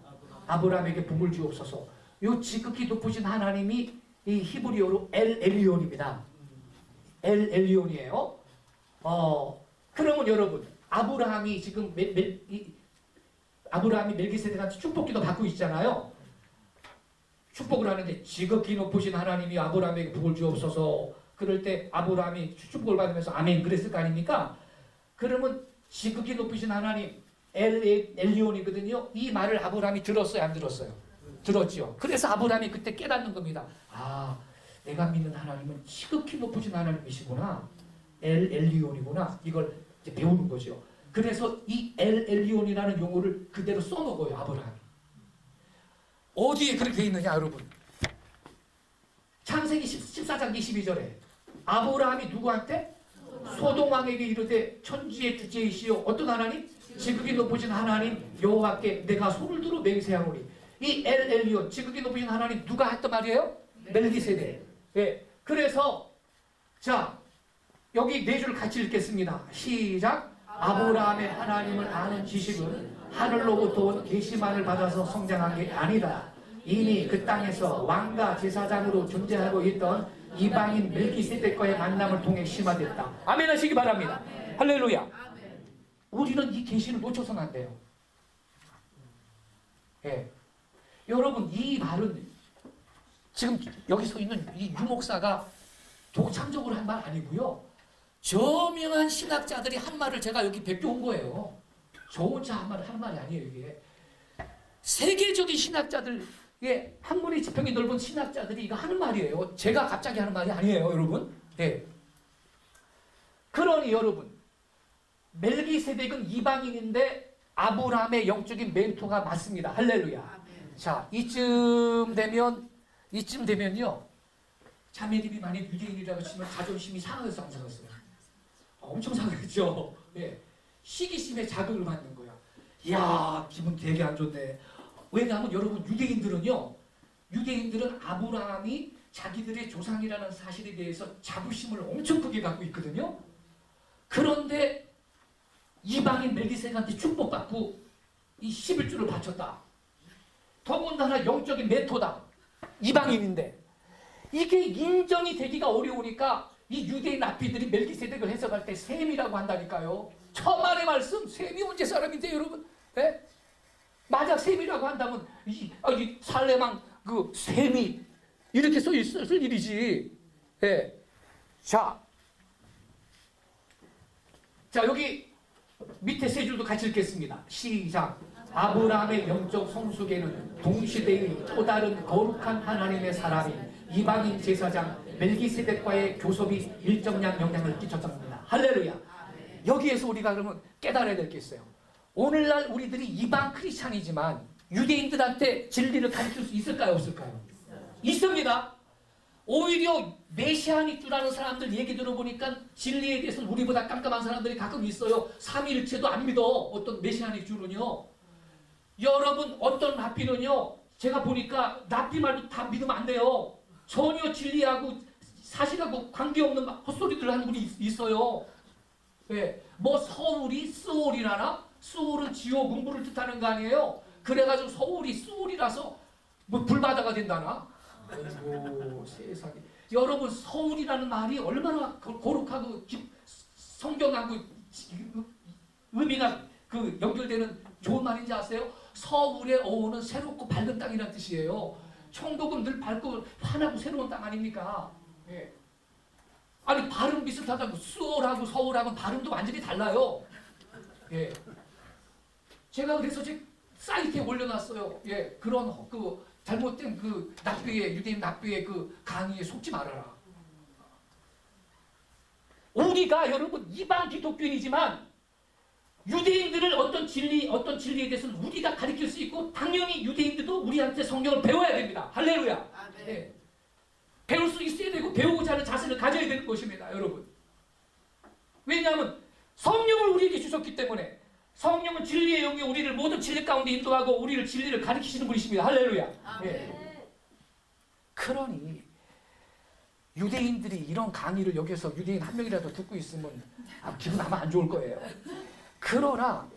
아브라함에게 복을 주옵소서. 요 지극히 높으신 하나님이 이 히브리어로 엘리온입니다. 엘리온이에요. 그러면 여러분 아브라함이 지금 아브라함이 멜기세덱한테 축복기도 받고 있잖아요. 축복을 하는데 지극히 높으신 하나님이 아브라함에게 복을 주옵소서. 그럴 때 아브라함이 축복을 받으면서 아멘 그랬을 거 아닙니까? 그러면 지극히 높으신 하나님 엘리온이거든요. 이 말을 아브라함이 들었어요? 안 들었어요? 들었죠. 그래서 아브라함이 그때 깨닫는 겁니다. 아, 내가 믿는 하나님은 지극히 높으신 하나님이시구나. 엘리온이구나. 이걸 이제 배우는 거죠. 그래서 이 엘리온이라는 용어를 그대로 써먹어요. 아브라함이. 어디에 그렇게 되어 있느냐 여러분. 창세기 14장 22절에 아브라함이 누구한테? 소돔 왕에게 이르되 천지의 주제이시오 어떤 하나님? 지극히 높으신 하나님 여호와께 내가 손을 들어 맹세하노니. 이 엘리온 지극히 높으신 하나님 누가 했단 말이에요? 멜기세덱. 예. 그래서 자 여기 4줄 같이 읽겠습니다. 시작. 아브라함의 하나님을 아는 지식은 하늘로부터 온 계시만을 받아서 성장한 게 아니다. 이미 그 땅에서 왕과 제사장으로 존재하고 있던 이방인 멜기세덱과의 만남을 통해 심화됐다. 아멘 하시기 바랍니다. 아멘. 할렐루야. 아멘. 우리는 이 계시를 놓쳐서는 안 돼요. 예. 여러분 이 말은 지금 여기 서 있는 이 유목사가 독창적으로 한 말 아니고요. 저명한 신학자들이 한 말을 제가 여기 베껴온 거예요. 저 혼자 한 말이 아니에요. 이게 세계적인 신학자들 학문의 지평이 넓은 신학자들이 이거 하는 말이에요. 제가 갑자기 하는 말이 아니에요, 여러분. 네. 그러니 여러분, 멜기세덱은 이방인인데 아브라함의 영적인 멘토가 맞습니다. 할렐루야. 아멘. 자, 이쯤 되면요, 자매님이 만약 유대인이라고 치면 자존심이 상해서 안 상했어요. 엄청 상했죠. 네. 시기심에 자극을 받는 거야. 이야, 기분 되게 안 좋네. 왜냐하면 여러분 유대인들은 아브라함이 자기들의 조상이라는 사실에 대해서 자부심을 엄청 크게 갖고 있거든요. 그런데 이방인 멜기세덱한테 축복받고 이 11조를 바쳤다. 더군다나 영적인 메토다. 이방인인데 이게 인정이 되기가 어려우니까 이 유대인 랍비들이 멜기세덱을 해석할 때 셈이라고 한다니까요. 천만의 말씀. 셈이 언제 사람인데 여러분? 예? 만약 셈이라고 한다면 이 살레망 그 셈이 이렇게 써 있을 일이지. 예. 자 여기 밑에 세 줄도 같이 읽겠습니다. 시작. 아브라함의 영적 성숙에는 동시대의 또 다른 거룩한 하나님의 사람인 이방인 제사장 멜기세덱과의 교섭이 일정량 영향을 끼쳤습니다. 할렐루야. 여기에서 우리가 그러면 깨달아야 될 게 있어요. 오늘날 우리들이 이방 크리스찬이지만 유대인들한테 진리를 가르칠 수 있을까요? 없을까요? 있습니다. 오히려 메시아닉 주라는 사람들 얘기 들어보니까 진리에 대해서는 우리보다 깜깜한 사람들이 가끔 있어요. 삼위일체도 안 믿어. 어떤 메시아닉 주는요. 여러분 어떤 랍비는요. 제가 보니까 랍비 말도 다 믿으면 안 돼요. 전혀 진리하고 사실하고 관계없는 헛소리들 하는 분이 있어요. 네. 뭐 서울이 스올이라나? 스올은 지옥 음부를 뜻하는 거 아니에요? 그래가지고 서울이 스올이라서 뭐 불바다가 된다나? 아이고 세상에. 여러분 서울이라는 말이 얼마나 거룩하고 성경하고 의미가 그 연결되는 좋은 말인지 아세요? 서울의 어원은 새롭고 밝은 땅이라는 뜻이에요. 천국은 늘 밝고 환하고 새로운 땅 아닙니까? 예. 아니 발음 비슷하다고 수월하고 서울하고는 발음도 완전히 달라요. 예. 제가 그래서 제 사이트에 올려놨어요. 예. 그런 그 잘못된 그 납비의 유대인 납비의 그 강의에 속지 말아라. 우리가 여러분 이방 기독교인이지만 유대인들을 어떤 진리에 대해서는 우리가 가르칠 수 있고 당연히 유대인들도 우리한테 성경을 배워야 됩니다. 할렐루야. 예. 배울 수 있어야 되고 배우고자 하는 자세를 가져야 되는 것입니다. 여러분. 왜냐하면 성령을 우리에게 주셨기 때문에 성령은 진리의 영이 우리를 모든 진리 가운데 인도하고 우리를 진리를 가르치시는 분이십니다. 할렐루야. 예. 그러니 유대인들이 이런 강의를 여기서 유대인 한 명이라도 듣고 있으면 기분 아마 안 좋을 거예요. 그러나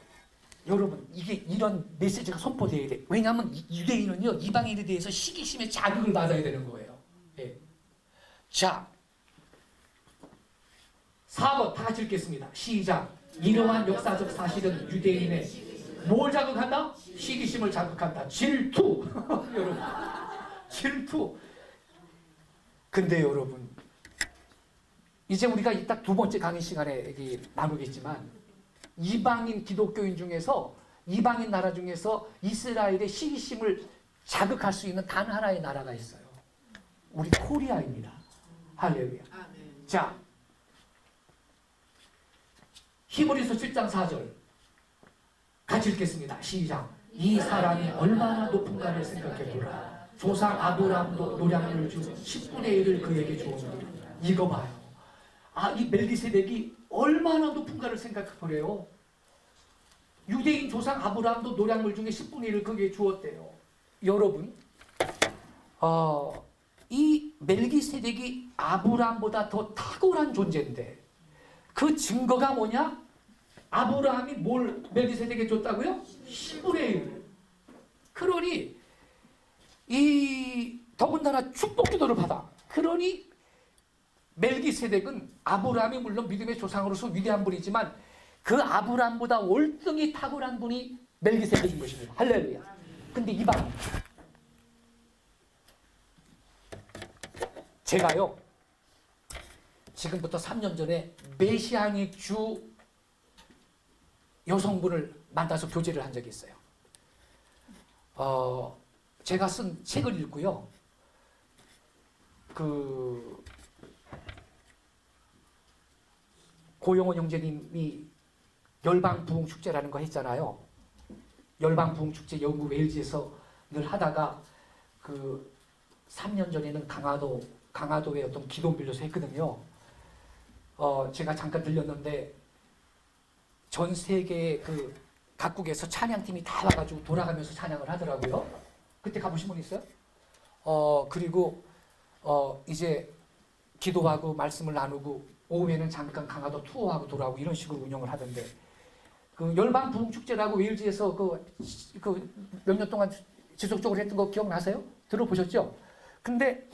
여러분 이게 이런 메시지가 선포되어야 돼. 왜냐하면 유대인은요 이방인에 대해서 시기심에 자극을 받아야 되는 거예요. 예. 자 4번 다 같이 읽겠습니다. 시작. 이러한 역사적 사실은 유대인의 뭘 자극한다? 시기심을 자극한다. 질투. 여러분 질투. 근데 여러분 이제 우리가 딱 두 번째 강의 시간에 나누겠지만 이방인 기독교인 중에서 이방인 나라 중에서 이스라엘의 시기심을 자극할 수 있는 단 하나의 나라가 있어요. 우리 코리아입니다. 할렐루야. 자 히브리서 7장 4절 같이 읽겠습니다. 시작. 이 사람이 얼마나 높은가를 생각해보라. 조상 아브라함도 노량을 준 10분의 1을 그에게 주었느니라. 이거 봐요. 이 멜기세덱이 얼마나 높은가를 생각해보래요. 유대인 조상 아브라함도 노량물 중에 10분의 1을 그에게 주었대요. 여러분 이 멜기세덱이 아브라함보다 더 탁월한 존재인데 그 증거가 뭐냐? 아브라함이 뭘 멜기세덱에게 줬다고요? 10분의 1. 그러니 더군다나 축복기도를 받아. 그러니 멜기세덱은 아브라함이 물론 믿음의 조상으로서 위대한 분이지만 그 아브라함보다 월등히 탁월한 분이 멜기세덱인 것입니다. 할렐루야. 근데 이방 제가요 지금부터 3년 전에 메시아닉 주 여성분을 만나서 교제를 한 적이 있어요. 제가 쓴 책을 읽고요. 고용원 형제님이 열방부흥축제라는 거 했잖아요. 열방부흥축제 영국 웨일즈에서 늘 하다가 3년 전에는 강화도에 어떤 기도 빌려서 했거든요. 제가 잠깐 들렸는데 전 세계 각국에서 찬양팀이 다 와가지고 돌아가면서 찬양을 하더라고요. 그때 가보신 분 있어요? 그리고 이제 기도하고 말씀을 나누고 오후에는 잠깐 강화도 투어하고 돌아오고 이런 식으로 운영을 하던데 그 열방 부흥 축제라고 웨일즈에서 그 몇 년 동안 지속적으로 했던 거 기억나세요? 들어보셨죠? 근데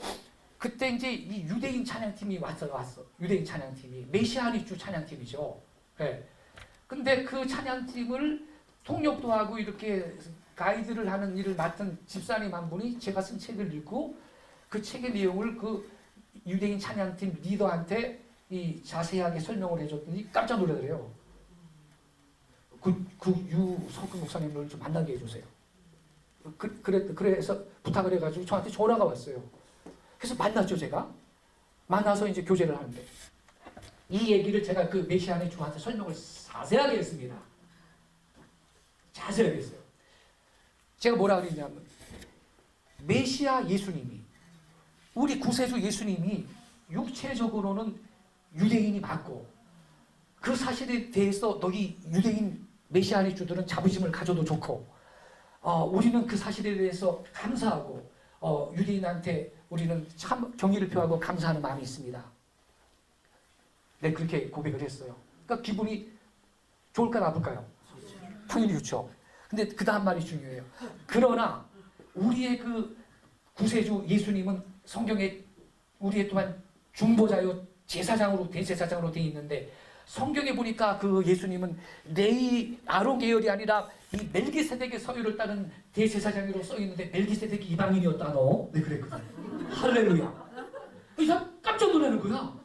그때 이제 이 유대인 찬양팀이 왔어. 유대인 찬양팀이 메시아니주 찬양팀이죠. 예. 근데 그 찬양팀을 통역도 하고 이렇게 가이드를 하는 일을 맡은 집사님 한 분이 제가 쓴 책을 읽고 그 책의 내용을 그 유대인 찬양팀 리더한테 이 자세하게 설명을 해줬더니 깜짝 놀라더래요. 유 성근 목사님을 좀 만나게 해주세요. 그래서 부탁을 해가지고 저한테 전화가 왔어요. 그래서 만났죠, 제가. 만나서 이제 교제를 하는데 이 얘기를 제가 그 메시아의 주한테 설명을 자세하게 했습니다. 자세하게 했어요. 제가 뭐라 그랬냐면 메시아 예수님이 우리 구세주 예수님이 육체적으로는 유대인이 맞고 그 사실에 대해서 너희 유대인 메시아의 주들은 자부심을 가져도 좋고 우리는 그 사실에 대해서 감사하고 유대인한테 우리는 참 경의를 표하고 감사하는 마음이 있습니다. 네, 그렇게 고백을 했어요. 그러니까 기분이 좋을까 나쁠까요? 당연히 좋죠. 근데 그 다음 말이 중요해요. 그러나 우리의 그 구세주 예수님은 성경에 우리의 또한 중보자요 제사장으로 대제사장으로 되어 있는데 성경에 보니까 그 예수님은 레위 아론 계열이 아니라 이 멜기세덱의 서유를 따른 대제사장으로 써 있는데 멜기세덱이 이방인이었다 너. 네 그랬거든. 할렐루야. 이 사람 깜짝 놀라는 거야.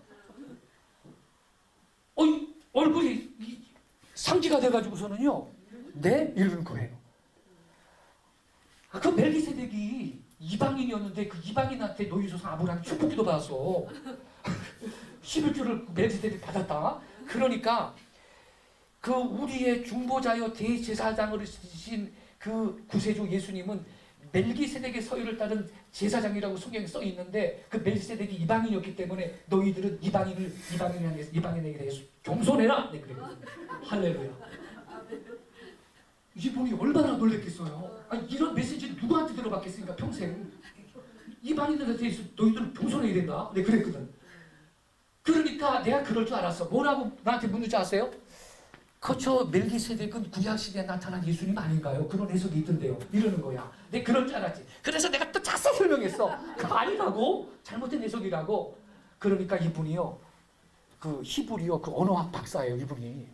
얼굴이 상기가 돼가지고서는요. 네? 이러는 거예요. 그 멜기세덱이 이방인이었는데 그 이방인한테 너희 조상 아브라함이 축복기도 받았어. 11조를 멜기세덱이 받았다. 그러니까 그 우리의 중보자여 대제사장으로 쓰신 그 구세주 예수님은 멜기세덱의 서유를 따른 제사장이라고 성경에 써 있는데 그 멜기세덱이 이방인이었기 때문에 너희들은 이방인에게 대해서 겸손해라. 네, 그래. 할렐루야. 이분이 얼마나 놀랬겠어요. 아니, 이런 메시지를 누구한테 들어봤겠습니까? 평생. 이방인들에 대해서 너희들은 겸손해야 된다. 네, 그랬거든. 그러니까 내가 그럴 줄 알았어. 뭐라고 나한테 묻는 줄 아세요? 그렇죠. 멜기세덱은 구약시대에 나타난 예수님 아닌가요? 그런 해석이 있던데요. 이러는 거야. 내가 그럴 줄 알았지. 그래서 내가 또 자세히 설명했어. 그거 아니라고. 잘못된 해석이라고. 그러니까 이분이요. 그 히브리어 그 언어학 박사예요. 이분이.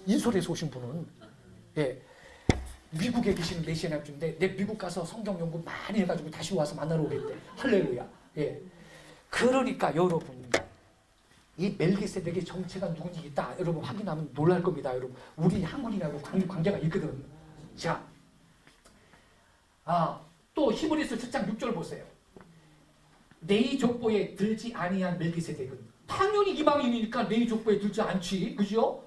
인솔에서 오신 분은. 예. 미국에 계시는 메시아나주인데 내 미국 가서 성경 연구 많이 해가지고 다시 와서 만나러 오겠대. 할렐루야. 예. 그러니까 여러분. 이 멜기세덱의 정체가 누군지 있다. 여러분 확인하면 놀랄 겁니다. 여러분 우리 한국인하고 관계가 있거든. 자, 또 히브리서 7장 6절 보세요. 레위 족보에 들지 아니한 멜기세덱은 당연히 이방인이니까 레위 족보에 들지 않지, 그죠?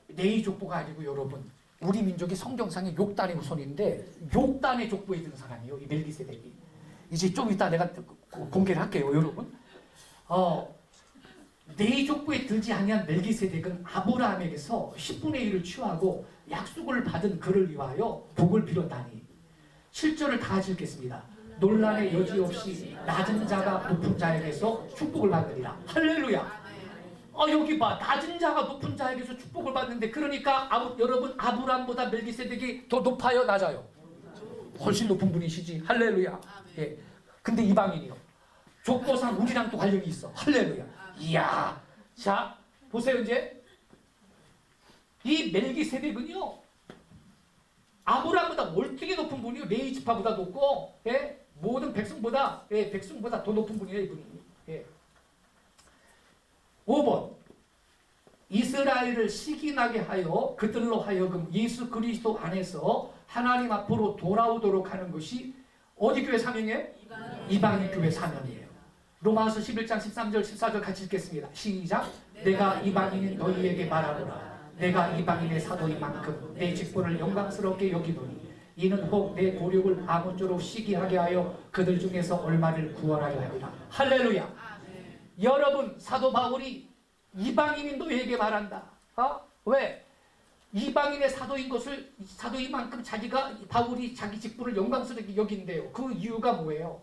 레위 족보가 아니고 여러분 우리 민족이 성경상의 욕단의 후손인데 욕단의 족보에 드는 사람이에요. 이 멜기세덱이. 이제 좀 이따 내가 공개를 할게요, 여러분. 레위 족보에 들지 아니한 멜기세덱은 아브라함에게서 10분의 1을 취하고 약속을 받은 그를 위하여 복을 빌었다니. 7절을 다 같이 읽겠습니다. 논란의 여지 없이 낮은 자가 높은 자에게서 축복을 받으리라. 할렐루야. 여기 봐. 낮은 자가 높은 자에게서 축복을 받는데 그러니까 여러분 아브라함보다 멜기세덱이 더 높아요, 낮아요? 훨씬 높은 분이시지. 할렐루야. 예. 근데 이방인이요. 족보상 우리랑 또 관련이 있어. 할렐루야. 이야, 자 보세요. 이제 이 멜기세덱은요 아브라함보다 월등히 높은 분이요. 레위 지파보다 높고, 예? 모든 백성보다 더 높은 분이에요, 이분이. 예. 5번 이스라엘을 시기나게 하여 그들로 하여금 예수 그리스도 안에서 하나님 앞으로 돌아오도록 하는 것이 어디 교회 사명이에요? 이방인 교회 사명이에요. 로마서 11장 13절 14절 같이 읽겠습니다. 시작. 내가 이방인인 너희에게 말하노라. 내가 이방인의 사도인 만큼 내 직분을 영광스럽게 여기노니 이는 혹 내 고륙을 아무쪼록 시기하게 하여 그들 중에서 얼마를 구원하려 함이라. 할렐루야. 여러분 사도 바울이 이방인인 너희에게 말한다. 왜? 이방인의 사도인 것을 사도인 만큼 바울이 자기 직분을 영광스럽게 여긴대요. 그 이유가 뭐예요?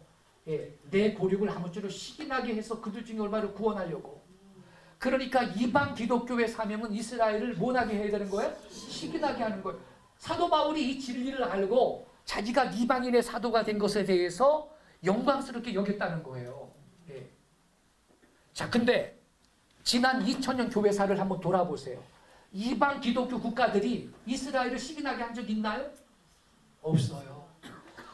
예, 내 고륙을 아무쪼록 시기나게 해서 그들 중에 얼마를 구원하려고. 그러니까 이방 기독교의 사명은 이스라엘을 뭐나게 해야 되는 거예요? 시기나게 하는 거예요. 사도 바울이 이 진리를 알고 자기가 이방인의 사도가 된 것에 대해서 영광스럽게 여겼다는 거예요. 예. 자, 근데 지난 2000년 교회사를 한번 돌아보세요. 이방 기독교 국가들이 이스라엘을 시기나게 한 적 있나요? 없어요.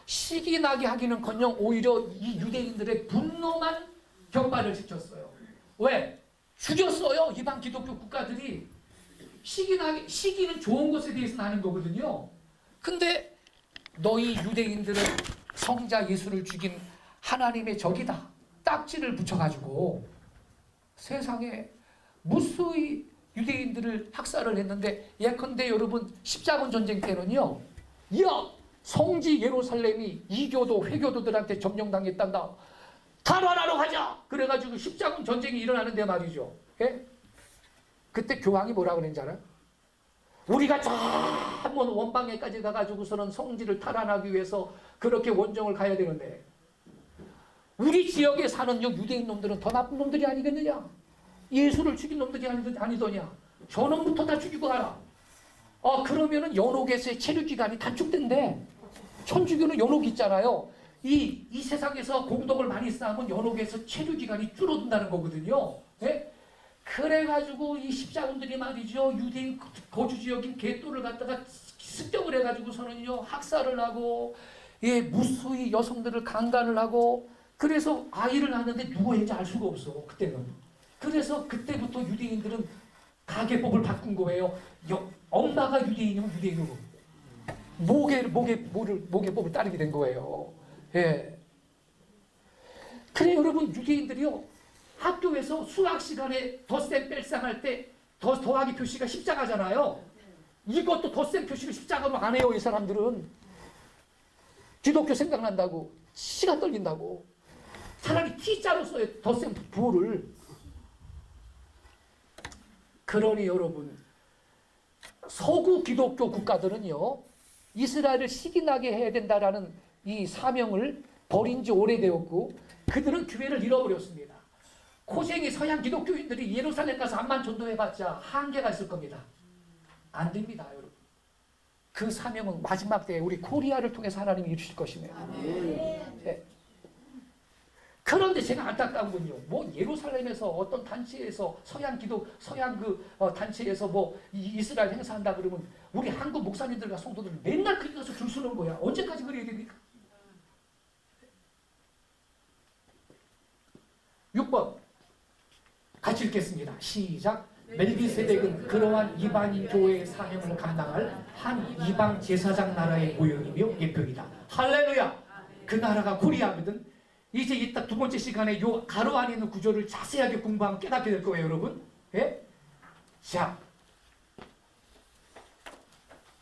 시기나게 하기는커녕 오히려 이 유대인들의 분노만 격발을 시켰어요. 왜? 죽였어요. 이방 기독교 국가들이. 시기는 좋은 것에 대해서는 아는 거거든요. 근데 너희 유대인들은 성자 예수를 죽인 하나님의 적이다. 딱지를 붙여가지고 세상에 무수히 유대인들을 학살을 했는데, 예컨대 여러분 십자군 전쟁 때는요, 야, 성지 예루살렘이 이교도 회교도들한테 점령당했단다. 탈환하러 가자. 그래가지고 십자군 전쟁이 일어나는데 말이죠. 예? 그때 교황이 뭐라 그랬는지 알아요? 우리가 전문 원방에까지 가가지고서는 성지를 탈환하기 위해서 그렇게 원정을 가야 되는데, 우리 지역에 사는 유대인 놈들은 더 나쁜 놈들이 아니겠느냐? 예수를 죽인 놈들이 아니더냐? 저놈부터 다 죽이고 가라. 그러면은 연옥에서의 체류기간이 단축된대. 천주교는 연옥이 있잖아요. 이 세상에서 공덕을 많이 쌓으면 연옥에서 체류기간이 줄어든다는 거거든요. 예? 그래가지고 이 십자군들이 말이죠, 유대인 거주지역인 게토를 갖다가 습격을 해가지고서는요, 학살을 하고, 예, 무수히 여성들을 강간을 하고, 그래서 아이를 낳았는데 누구 애인지 알 수가 없어, 그때는. 그래서 그때부터 유대인들은 가계법을 바꾼 거예요. 엄마가 유대인이면 유대인으로 모계법을 따르게 된 거예요. 예. 그래 여러분, 유대인들이요, 학교에서 수학 시간에 덧셈 뺄셈할 때 더하기 표시가 십자가잖아요. 이것도 덧셈 표시를 십자가로 안 해요. 이 사람들은 기독교 생각난다고, 시간 떨린다고 차라리 T자로 써요, 덧셈 부호를. 그러니 여러분, 서구 기독교 국가들은요, 이스라엘을 시기나게 해야 된다라는 이 사명을 버린 지 오래되었고, 그들은 교회를 잃어버렸습니다. 고생이 서양 기독교인들이 예루살렘 가서 암만 전도해봤자 한계가 있을 겁니다. 안 됩니다, 여러분. 그 사명은 마지막 때에 우리 코리아를 통해서 하나님이 이루실 것이네요. 네. 그런데 제가 안타까운 건요, 뭐 예루살렘에서 어떤 단체에서 서양 단체에서 뭐 이스라엘 행사한다 그러면 우리 한국 목사님들과 성도들 맨날 거기 가서 줄 서는 거야. 언제까지 그래야 됩니까? 6번 같이 읽겠습니다. 시작. 멜기세덱은 그러한 이방인 교회의 사명을 감당할 한 이방 제사장 나라의 모형이며 예표이다. 할렐루야. 그 나라가 코리아거든. 이제 이따 두 번째 시간에 요 가로 안에 있는 구조를 자세하게 공부하면 깨닫게 될 거예요, 여러분. 예? 자,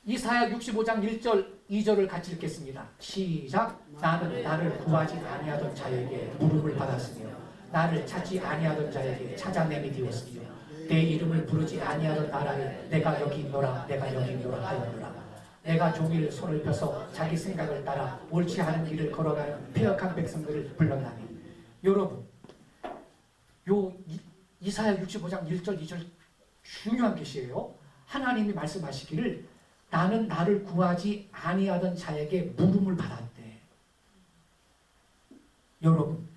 이사야 65장 1절 2절을 같이 읽겠습니다. 시작. 나는 나를 구하지 아니하던 자에게 물음을 받았으며 나를 찾지 아니하던 자에게 찾아냄이 되었으며 내 이름을 부르지 아니하던 나라에 내가 여기 있노라, 내가 여기 있노라 하였노라. 내가 종일 손을 펴서 자기 생각을 따라 옳지 않은 길을 걸어가는 패역한 백성들을 불렀나니. 여러분, 요 이사야 65장 1절 2절 중요한 계시예요. 하나님이 말씀하시기를 나는 나를 구하지 아니하던 자에게 물음을 받았대. 여러분,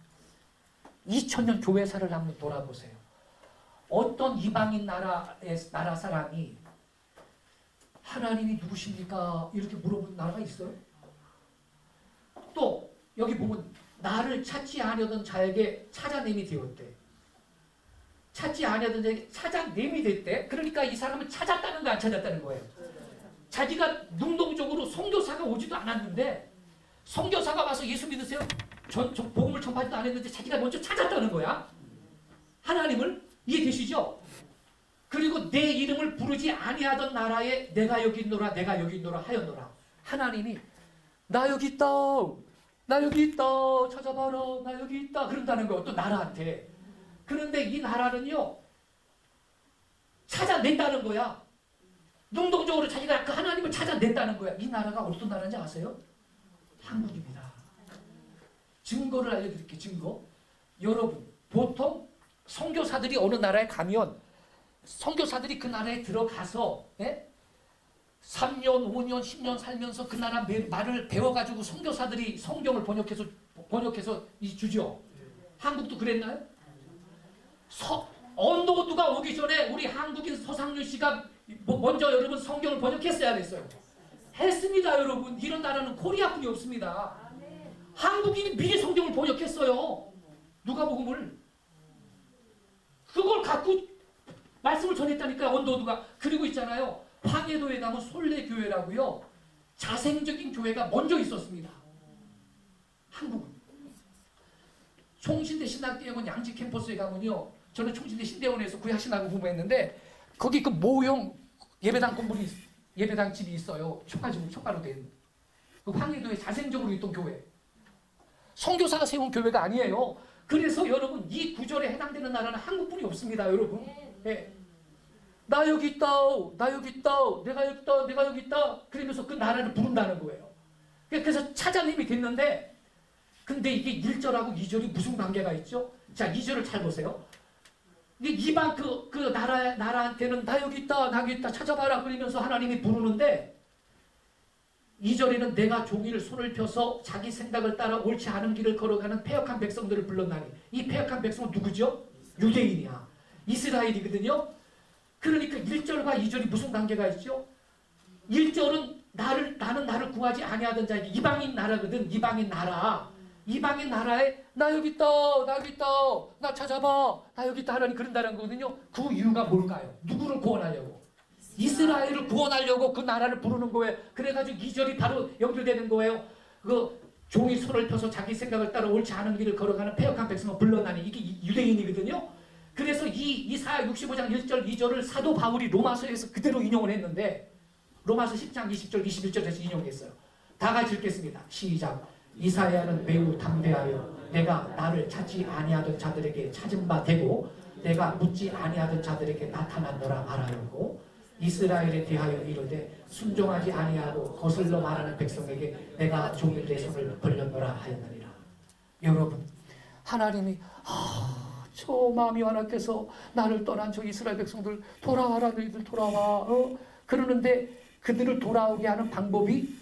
2000년 교회사를 한번 돌아보세요. 어떤 이방인 나라 사람이 하나님이 누구십니까? 이렇게 물어본 나라가 있어요? 또 여기 보면 나를 찾지 아니하던 자에게 찾아냄이 되었대. 찾지 아니하던 자에게 찾아냄이 됐대. 그러니까 이 사람은 찾았다는 거 안 찾았다는 거예요. 자기가 능동적으로 선교사가 오지도 않았는데 선교사가 와서 예수 믿으세요? 복음을 전파하지도 않았는데 자기가 먼저 찾았다는 거야. 하나님을. 이해되시죠? 그리고 내 이름을 부르지 아니하던 나라에 내가 여기 있노라, 내가 여기 있노라 하였노라. 하나님이 나 여기 있다, 나 여기 있다, 찾아봐라, 나 여기 있다 그런다는 거예요. 또 나라한테. 그런데 이 나라는요, 찾아낸다는 거야. 능동적으로 자기가 그 하나님을 찾아낸다는 거야. 이 나라가 어떤 나라인지 아세요? 한국입니다. 증거를 알려드릴게요. 증거. 여러분 보통 선교사들이 어느 나라에 가면 선교사들이 그 나라에 들어가서 3년, 5년, 10년 살면서 그 나라 말을 배워가지고 선교사들이 성경을 번역해서 주죠. 한국도 그랬나요? 언더우드가 오기 전에 우리 한국인 서상윤 씨가 먼저 여러분 성경을 번역했어야 안 했어요? 했습니다, 여러분. 이런 나라는 코리아뿐이 없습니다. 한국인이 미리 성경을 번역했어요. 누가복음을. 그걸 갖고 말씀을 전했다니까요, 언더우드가. 그리고 있잖아요. 황해도에 가면 솔레교회라고요. 자생적인 교회가 먼저 있었습니다. 한국은. 총신대 신학대학원 양지 캠퍼스에 가면요. 저는 총신대 신대원에서 구약신학을 공부했는데 거기 그 모형 예배당 건물이 예배당 집이 있어요. 초가로 된. 그 황해도에 자생적으로 있던 교회. 선교사가 세운 교회가 아니에요. 그래서 여러분 이 구절에 해당되는 나라는 한국뿐이 없습니다, 여러분. 네. 나 여기 있다, 나 여기 있다, 내가 여기 있다, 내가 여기 있다. 그러면서 그 나라를 부른다는 거예요. 그래서 차자님이 됐는데, 근데 이게 1절하고 2절이 무슨 관계가 있죠? 자, 2절을 잘 보세요. 이방 그 나라한테는 나 여기 있다, 나 여기 있다, 찾아봐라. 그러면서 하나님이 부르는데, 2절에는 내가 종일 손을 펴서 자기 생각을 따라 옳지 않은 길을 걸어가는 패역한 백성들을 불렀나니. 이 패역한 백성은 누구죠? 유대인이야. 이스라엘이거든요. 그러니까 1절과 2절이 무슨 관계가 있죠? 1절은 나는 나를 구하지 아니하던 자에게 이방인 나라거든. 이방인 나라. 이방인 나라에 나 여기 있다, 나 여기 있다, 나 찾아봐, 나 여기 있다 하라니 그런다는 거거든요. 그 이유가 뭘까요? 누구를 구원하려고? 이스라엘을 구원하려고 그 나라를 부르는 거예요. 그래가지고 2절이 바로 연결되는 거예요. 그 종이 손을 펴서 자기 생각을 따라 옳지 않은 길을 걸어가는 패역한 백성을 불러나니. 이게 유대인이거든요. 그래서 이사야 65장 1절 2절을 사도 바울이 로마서에서 그대로 인용을 했는데 로마서 10장 20절 21절에서 인용했어요. 다 같이 읽겠습니다. 시작. 이사야는 매우 담대하여 내가 나를 찾지 아니하던 자들에게 찾은 바 되고 내가 묻지 아니하던 자들에게 나타났노라 말하였고 이스라엘에 대하여 이르되 순종하지 아니하고 거슬러 말하는 백성에게 내가 종일 내 손을 벌렸노라 하였느니라. 여러분 하나님이 저 마음이 완악해서 나를 떠난 저 이스라엘 백성들 돌아와라, 너희들 돌아와. 그러는데 그들을 돌아오게 하는 방법이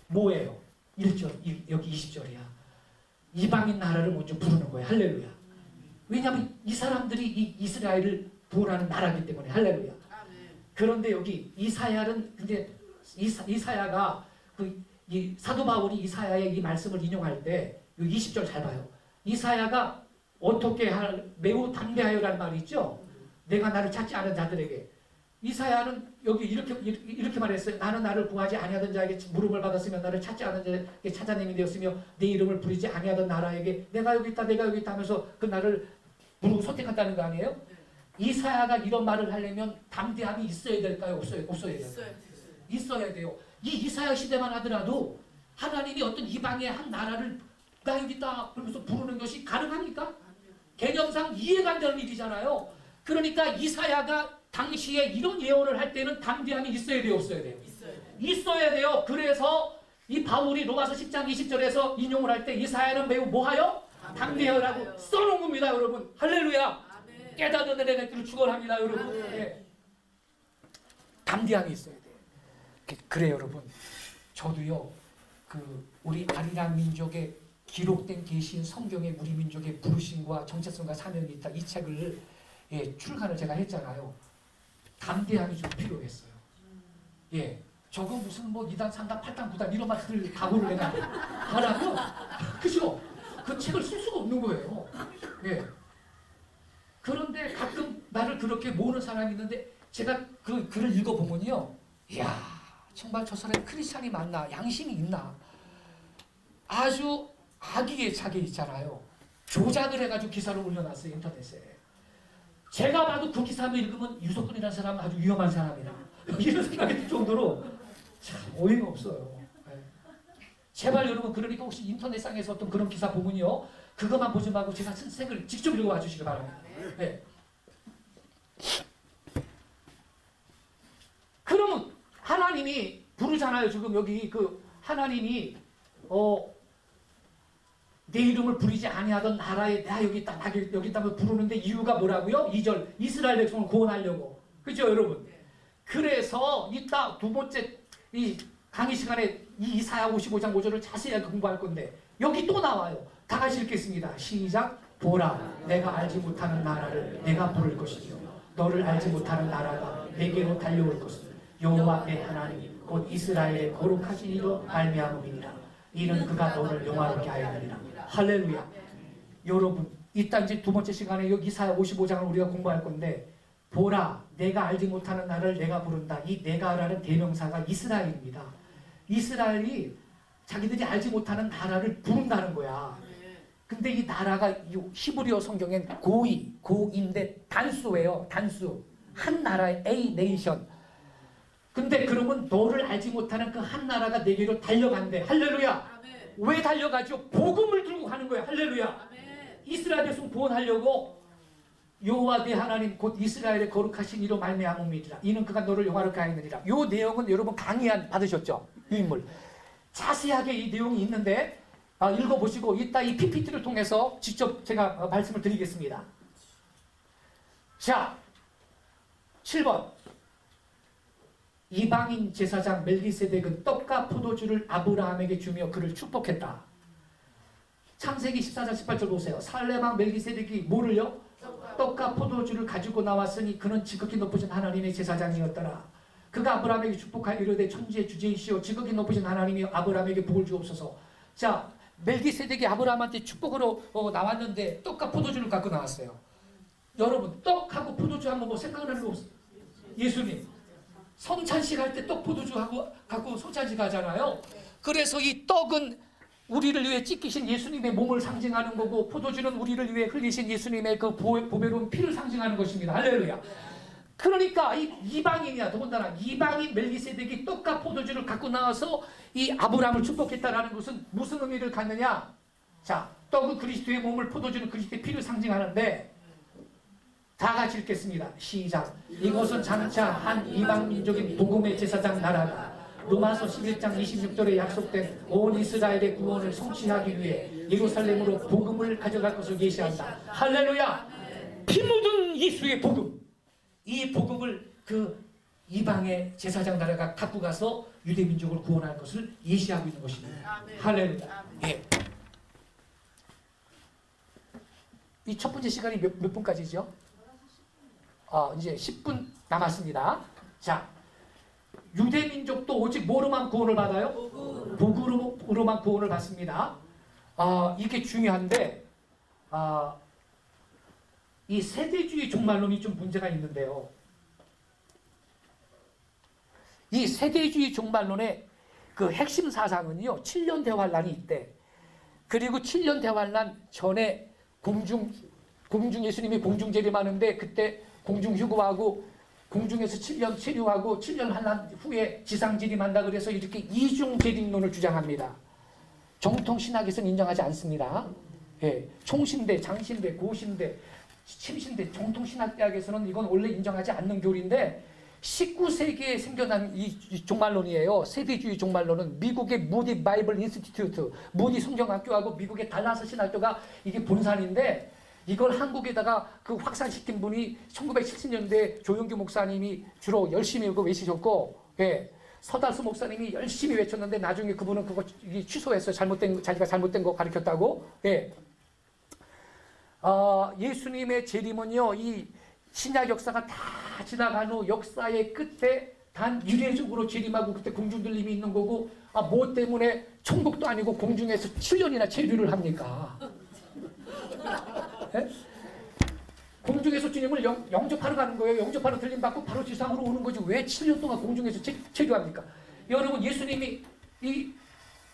뭐예요? 1절, 여기 20절이야. 이방인 나라를 먼저 부르는 거예요. 할렐루야. 왜냐하면 이 사람들이 이 이스라엘을 구원하는 나라이기 때문에. 할렐루야. 그런데 여기 이사야는 근데 이사야가 이 사도 바울이 이사야의 이 말씀을 인용할 때 20절 잘 봐요. 이사야가 어떻게 매우 담대하여라는 말이 있죠. 내가 나를 찾지 않은 자들에게. 이사야는 여기 이렇게 말했어요. 나는 나를 구하지 아니하던 자에게 물음을 받았으며 나를 찾지 않은 자에게 찾아냄이 되었으며 내 이름을 부르지 아니하던 나라에게 내가 여기 있다, 내가 여기 있다 하면서 그 나를 부르고 선택한다는 거 아니에요? 이사야가 이런 말을 하려면 담대함이 있어야 될까요? 없어야 될까요? 있어야 돼요. 이 이사야 시대만 하더라도 하나님이 어떤 이방의 한 나라를 나 여기 있다 그러면서 부르는 것이 가능합니까? 개념상 이해가 안 되는 일이잖아요. 그러니까 이사야가 당시에 이런 예언을 할 때는 담대함이 있어야 돼요? 없어야 돼요? 있어야 돼요. 그래서 이 바울이 로마서 10장 20절에서 인용을 할 때 이사야는 매우 뭐하여? 담대하라고 써놓은 겁니다, 여러분. 할렐루야. 깨닫는 은혜가 있기를 축원합니다, 여러분. 네. 담대함이 있어야 돼요. 그래 여러분. 저도요. 우리 아리랑 민족의 기록된 계시인 성경의 우리 민족의 부르심과 정체성과 사명이 있다. 이 책을 출간을 제가 했잖아요. 담대함이 좀 필요했어요. 예, 저거 무슨 뭐 2단, 3단, 8단, 9단 이런 말들 각오를 내가 하라고? 그죠? 그 책을 쓸 수가 없는 거예요. 예. 그런데 가끔 나를 그렇게 모으는 사람이 있는데 제가 그 글을 읽어보면요. 이야, 정말 저 사람이 크리스찬이 맞나? 양심이 있나? 아주 악의차게 있잖아요. 조작을 해가지고 기사를 올려놨어요, 인터넷에. 제가 봐도 그 기사를 읽으면 유석근이라는 사람은 아주 위험한 사람이라 이런 생각이 들 정도로 참 어이가 없어요. 네. 제발 여러분 그러니까 혹시 인터넷상에서 어떤 그런 기사 보면요. 그것만 보지 말고 제가 쓴 책을 직접 읽어와 주시기 바랍니다. 네. 그러면 하나님이 부르잖아요. 지금 여기 하나님이 내 이름을 부르지 아니하던 나라에 내가 여기 있다, 여기 있다 부르는데 이유가 뭐라고요? 2절 이스라엘 백성을 구원하려고. 그죠 여러분? 그래서 이따 두 번째 이 강의 시간에 이 이사야 55장 5절을 자세히 공부할 건데 여기 또 나와요. 다 같이 읽겠습니다. 시작. 보라 내가 알지 못하는 나라를 내가 부를 것이요 너를 알지 못하는 나라가 내게로 달려올 것은 여호와 내 하나님 곧 이스라엘의 거룩하신 이로 말미암음이니라. 이는 그가 너를 영화롭게 하였느니라. 할렐루야. 여러분 이따 이제 두 번째 시간에 여기 이사야 55장을 우리가 공부할 건데 보라 내가 알지 못하는 나라를 내가 부른다. 이 내가라는 대명사가 이스라엘입니다. 이스라엘이 자기들이 알지 못하는 나라를 부른다는 거야. 근데 이 나라가 히브리어 성경엔 고인데 단수예요. 단수. 한 나라의 A 네이션. 근데 그러면 너를 알지 못하는 그 한 나라가 내게로 달려간대. 할렐루야. 아멘. 왜 달려가죠? 복음을 들고 가는 거야. 할렐루야. 아멘. 이스라엘 백성 구원하려고 여호와 네 하나님 곧 이스라엘의 거룩하신 이로 말미암음이니라. 이는 그가 너를 영화롭게 하였느니라. 요 내용은 여러분 강의 받으셨죠? 유인물. 자세하게 이 내용이 있는데 읽어보시고 이따 이 PPT를 통해서 직접 제가 말씀을 드리겠습니다. 자, 7번. 이방인 제사장 멜기세덱은 떡과 포도주를 아브라함에게 주며 그를 축복했다. 창세기 14장 18절 보세요. 살레망 멜기세덱이 뭐를요? 떡과 포도주를 가지고 나왔으니 그는 지극히 높으신 하나님의 제사장이었더라. 그가 아브라함에게 축복하여 이르되 천지의 주제이시오 지극히 높으신 하나님이 아브라함에게 복을 주옵소서. 자, 멜기세덱이 아브라함한테 축복으로 나왔는데 떡과 포도주를 갖고 나왔어요. 여러분 떡하고 포도주 한번 뭐 생각나는 거 없어요? 예수님 성찬식 할 때 떡 포도주 갖고 성찬식 하잖아요. 그래서 이 떡은 우리를 위해 찢기신 예수님의 몸을 상징하는 거고 포도주는 우리를 위해 흘리신 예수님의 그 보배로운 피를 상징하는 것입니다. 할렐루야. 그러니까 이 이방인이야. 더군다나 이방인 멜기세덱이 떡과 포도주를 갖고 나와서 이 아브라함을 축복했다라는 것은 무슨 의미를 갖느냐? 자, 떡은 그리스도의 몸을, 포도주는 그리스도의 피를 상징하는데 다 같이 읽겠습니다. 시작. 이것은 장차 한 이방 민족인 복음의 제사장 나라가 로마서 11장 26절에 약속된 온 이스라엘의 구원을 성취하기 위해 예루살렘으로 복음을 가져갈 것을 예시한다. 할렐루야. 피 묻은 예수의 복음. 이 복음을 그 이방의 제사장 나라가 갖고 가서 유대 민족을 구원할 것을 예시하고 있는 것입니다. 할렐루야. 예. 이 첫 번째 시간이 몇 분까지죠? 이제 10분 남았습니다. 자, 유대 민족도 오직 뭐로만 구원을 받아요? 복으로만 구원을 받습니다. 이게 중요한데 이 세대주의 종말론이 좀 문제가 있는데요. 이 세대주의 종말론의 그 핵심 사상은요, 7년 대환란이 있대. 그리고 7년 대환란 전에 공중 예수님이 공중 재림하는데 그때 공중 휴거하고 공중에서 7년 체류하고 7년 환란 후에 지상 재림한다. 그래서 이렇게 이중 재림론을 주장합니다. 정통 신학에서는 인정하지 않습니다. 예, 총신대, 장신대, 고신대, 침신대, 정통 신학대학에서는 이건 원래 인정하지 않는 교리인데 19세기에 생겨난 이 종말론이에요. 세대주의 종말론은 미국의 무디 바이블 인스티튜트, 무디 성경학교하고 미국의 달라스 신학교가 이게 본산인데 이걸 한국에다가 그 확산시킨 분이 1970년대 조영규 목사님이 주로 열심히 외치셨고, 예, 서달수 목사님이 열심히 외쳤는데 나중에 그분은 그거 취소했어요. 자기가 잘못된 거 가르쳤다고. 예. 예수님의 재림은요, 이 신약 역사가 다 지나간 후 역사의 끝에 단 유례적으로 재림하고 그때 공중들림이 있는 거고, 뭐 때문에 천국도 아니고 공중에서 7년이나 체류를 합니까? 예? 공중에서 주님을 영접하러 가는 거예요. 영접하러 들림 받고 바로 지상으로 오는 거지. 왜 7년 동안 공중에서 체류합니까? 여러분, 예수님이 이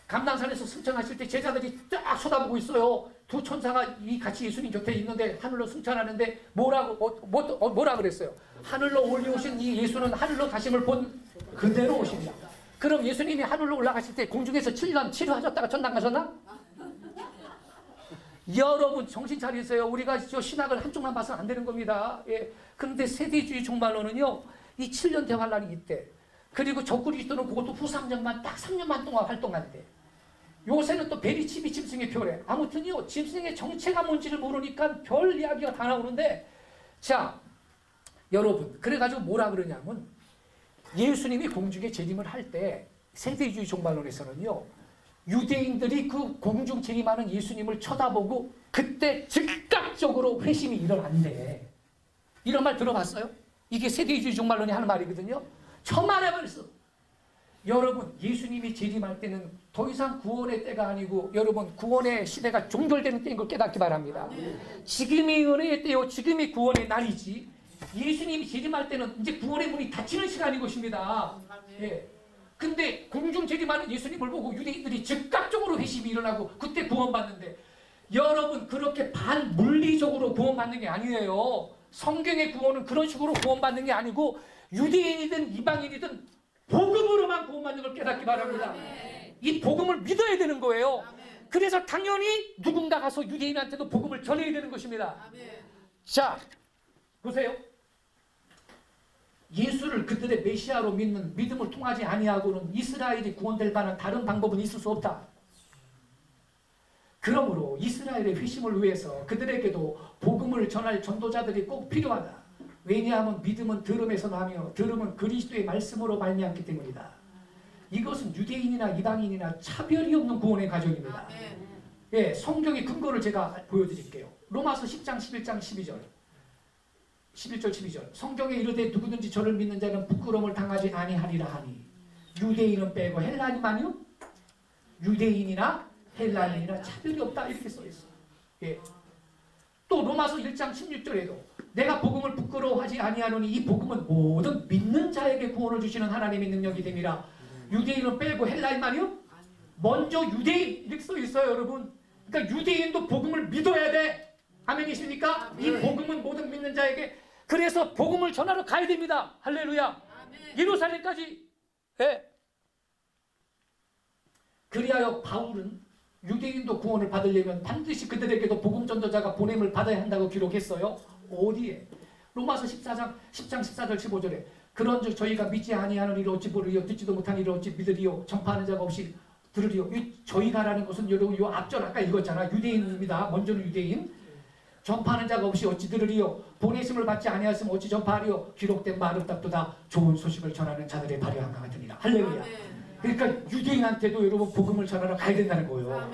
감난산에서 승천하실 때 제자들이 쫙 쳐다보고 있어요. 두 천사가 같이 예수님 곁에 있는데 하늘로 승천하는데 뭐라 그랬어요? 하늘로 올리오신 이 예수는 하늘로 가심을 본 그대로 오십니다. 그럼 예수님이 하늘로 올라가실 때 공중에서 7년 치료하셨다가 천당 가셨나? 여러분 정신 차리세요. 우리가 저 신학을 한쪽만 봐서는 안 되는 겁니다. 예. 그런데 세대주의 종말론은요, 이 7년 대환란이 있대. 그리고 적그리스도는 그것도 후 3년만 딱 3년만 동안 활동한대. 요새는 또 베리치비 짐승의 표래. 아무튼요, 짐승의 정체가 뭔지를 모르니까 별 이야기가 다 나오는데, 자, 여러분, 그래가지고 뭐라 그러냐면, 예수님이 공중에 재림을 할 때, 세대주의 종말론에서는요, 유대인들이 그 공중 재림하는 예수님을 쳐다보고, 그때 즉각적으로 회심이 일어난대. 이런 말 들어봤어요? 이게 세대주의 종말론이 하는 말이거든요. 천만의 말씀. 여러분, 예수님이 재림할 때는 더 이상 구원의 때가 아니고, 여러분, 구원의 시대가 종결되는 때인 걸 깨닫기 바랍니다. 지금이 은혜의 때요, 지금이 구원의 날이지, 예수님이 재림할 때는 이제 구원의 문이 닫히는 시간인 것입니다. 예. 근데 공중 재림하는 예수님을 보고 유대인들이 즉각적으로 회심이 일어나고 그때 구원받는데, 여러분, 그렇게 반물리적으로 구원받는 게 아니에요. 성경의 구원은 그런 식으로 구원받는 게 아니고, 유대인이든 이방인이든 복음으로만 구원받는 걸 깨닫기 바랍니다. 이 복음을 믿어야 되는 거예요. 그래서 당연히 누군가 가서 유대인한테도 복음을 전해야 되는 것입니다. 자, 보세요. 예수를 그들의 메시아로 믿는 믿음을 통하지 아니하고는 이스라엘이 구원될 만한 다른 방법은 있을 수 없다. 그러므로 이스라엘의 회심을 위해서 그들에게도 복음을 전할 전도자들이 꼭 필요하다. 왜냐하면 믿음은 들음에서 나며 들음은 그리스도의 말씀으로 말미암기 때문이다. 이것은 유대인이나 이방인이나 차별이 없는 구원의 가정입니다. 예, 성경의 근거를 제가 보여드릴게요. 로마서 10장 11장 12절 11절 12절 성경에 이르되 누구든지 저를 믿는 자는 부끄러움을 당하지 아니하리라 하니, 유대인은 빼고 헬라인만요? 유대인이나 헬라인이나 차별이 없다, 이렇게 써있어요. 예. 또 로마서 1장 16절에도 내가 복음을 부끄러워하지 아니하노니 이 복음은 모든 믿는 자에게 구원을 주시는 하나님의 능력이 됨이라. 유대인은 빼고 헬라인만요? 먼저 유대인, 이렇게 써있어요, 여러분. 그러니까 유대인도 복음을 믿어야 돼. 아멘이십니까? 이 복음은 모든 믿는 자에게. 그래서 복음을 전하러 가야 됩니다. 할렐루야. 예루살렘까지. 예. 그리하여 바울은 유대인도 구원을 받으려면 반드시 그들에게도 복음 전도자가 보냄을 받아야 한다고 기록했어요. 어디에? 로마서 10장 14절 15절에 그런즉 저희가 믿지 아니하는 이를 어찌 보리요, 듣지도 못한 이를 어찌 믿으리요, 전파하는 자가 없이 들으리요. 이 저희가라는 것은 여러분 요 앞절 아까 읽었잖아. 유대인입니다. 먼저는 유대인. 전파하는 자가 없이 어찌 들으리요, 보내심을 받지 아니하였으면 어찌 전파하리요. 기록된 말은 답도다 좋은 소식을 전하는 자들의 발효함과 같으니라. 할렐루야. 그러니까 유대인한테도 여러분 복음을 전하러 가야 된다는 거예요.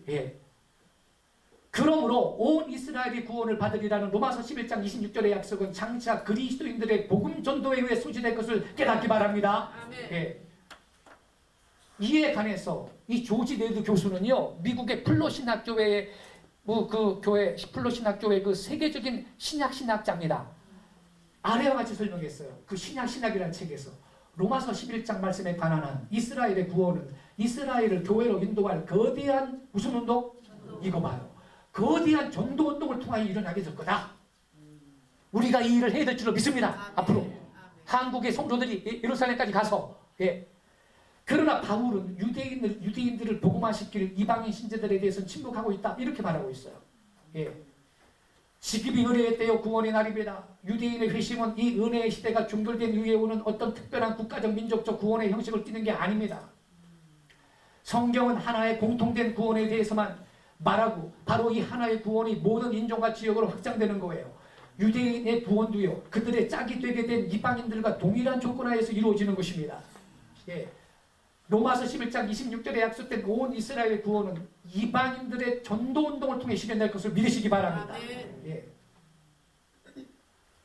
예. 그러므로 온 이스라엘이 구원을 받으리라는 로마서 11장 26절의 약속은 장차 그리스도인들의 복음 전도에 의해 소지될 것을 깨닫기 바랍니다. 예. 이에 관해서 이 조지 네드 교수는요, 미국의 플로신학교회의 그 교회 플로신학교회 그 세계적인 신학신학자입니다. 아래와 같이 설명했어요. 그 신학신학이라는 책에서 로마서 11장 말씀에 관한 한 이스라엘의 구원은 이스라엘을 교회로 인도할 거대한 무슨 운동? 이거 봐요. 거대한 전도운동을 통하여 일어나게 될 거다. 우리가 이 일을 해야 될 줄로 믿습니다. 앞으로 한국의 성도들이 예루살렘까지 가서. 예. 그러나 바울은 유대인들을 복음화시킬 이방인 신자들에 대해서는 침묵하고 있다, 이렇게 말하고 있어요. 예. 지금이 은혜의 때요 구원의 날입니다. 유대인의 회심은 이 은혜의 시대가 종결된 이후에 오는 어떤 특별한 국가적 민족적 구원의 형식을 띠는 게 아닙니다. 성경은 하나의 공통된 구원에 대해서만 말하고 바로 이 하나의 구원이 모든 인종과 지역으로 확장되는 거예요. 유대인의 구원도요 그들의 짝이 되게 된 이방인들과 동일한 조건 하에서 이루어지는 것입니다. 예. 로마서 11장 26절에 약속된 온 이스라엘의 구원은 이방인들의 전도운동을 통해 실현될 것을 믿으시기 바랍니다. 예.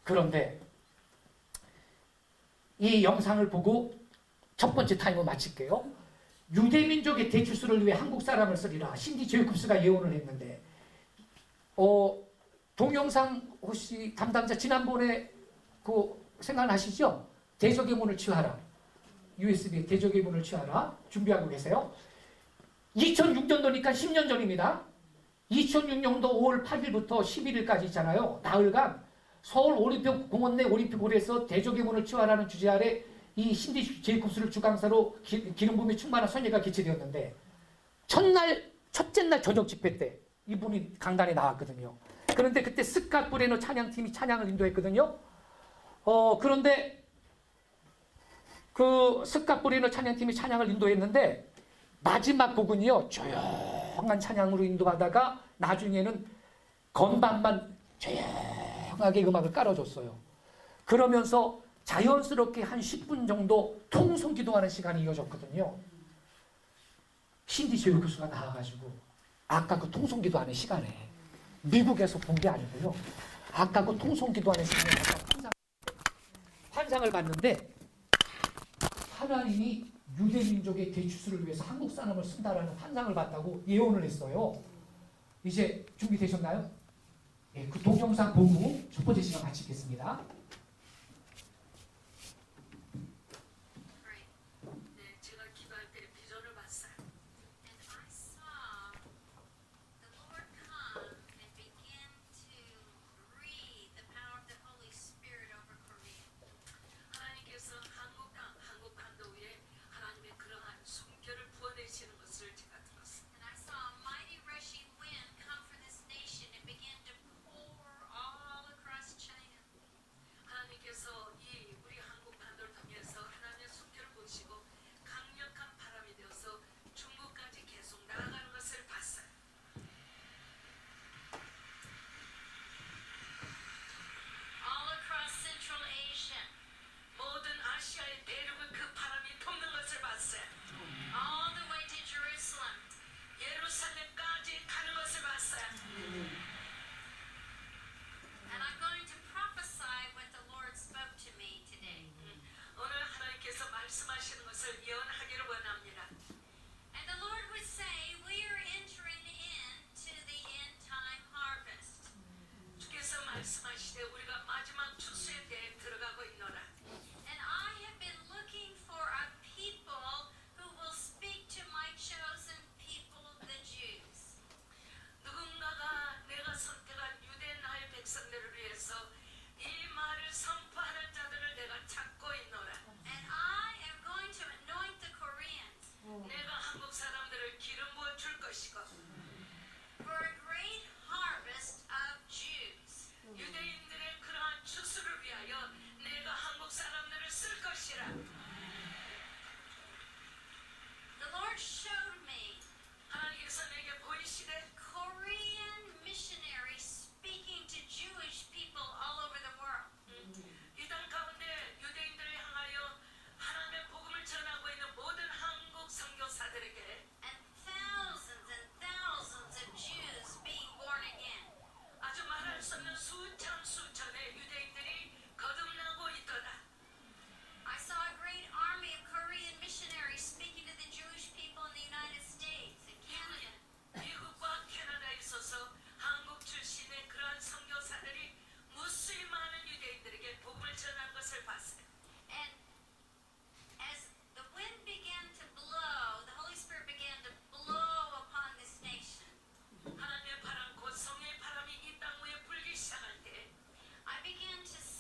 그런데 이 영상을 보고 첫 번째 타임을 마칠게요. 유대민족의 대추수를 위해 한국 사람을 쓰리라. 신디 제이콥스가 예언을 했는데 동영상 혹시 담당자 지난번에 그 생각나시죠? 대적의 문을 취하라. USB 대적의 문을 취하라. 준비하고 계세요. 2006년도니까 10년 전입니다. 2006년도 5월 8일부터 11일까지 있잖아요. 나흘간 서울 올림픽공원 내 올림픽홀에서 대적의 문을 취하라는 주제 아래 이 신디 제이콥스를 주강사로 기름 부음이 충만한 선예가 개최되었는데 첫째 날 저녁 집회 때 이분이 강단에 나왔거든요. 그런데 그때 스캇 브레너 찬양팀이 찬양을 인도했거든요. 그런데 그 스캇 브레너 찬양팀이 찬양을 인도했는데 마지막 곡은요 조용한 찬양으로 인도하다가 나중에는 건반만 조용하게 음악을 깔아줬어요. 그러면서 자연스럽게 한 10분 정도 통성 기도하는 시간이 이어졌거든요. 신디 제휴 교수가 나와가지고 아까 그 통성 기도하는 시간에 미국에서 본 게 아니고요. 아까 그 통성 기도하는 시간에 환상을 봤는데 하나님이 유대 민족의 대추수를 위해서 한국 사람을 쓴다라는 환상을 봤다고 예언을 했어요. 이제 준비되셨나요? 예, 그 동영상 보고 첫 번째 시간 마치겠습니다. I began to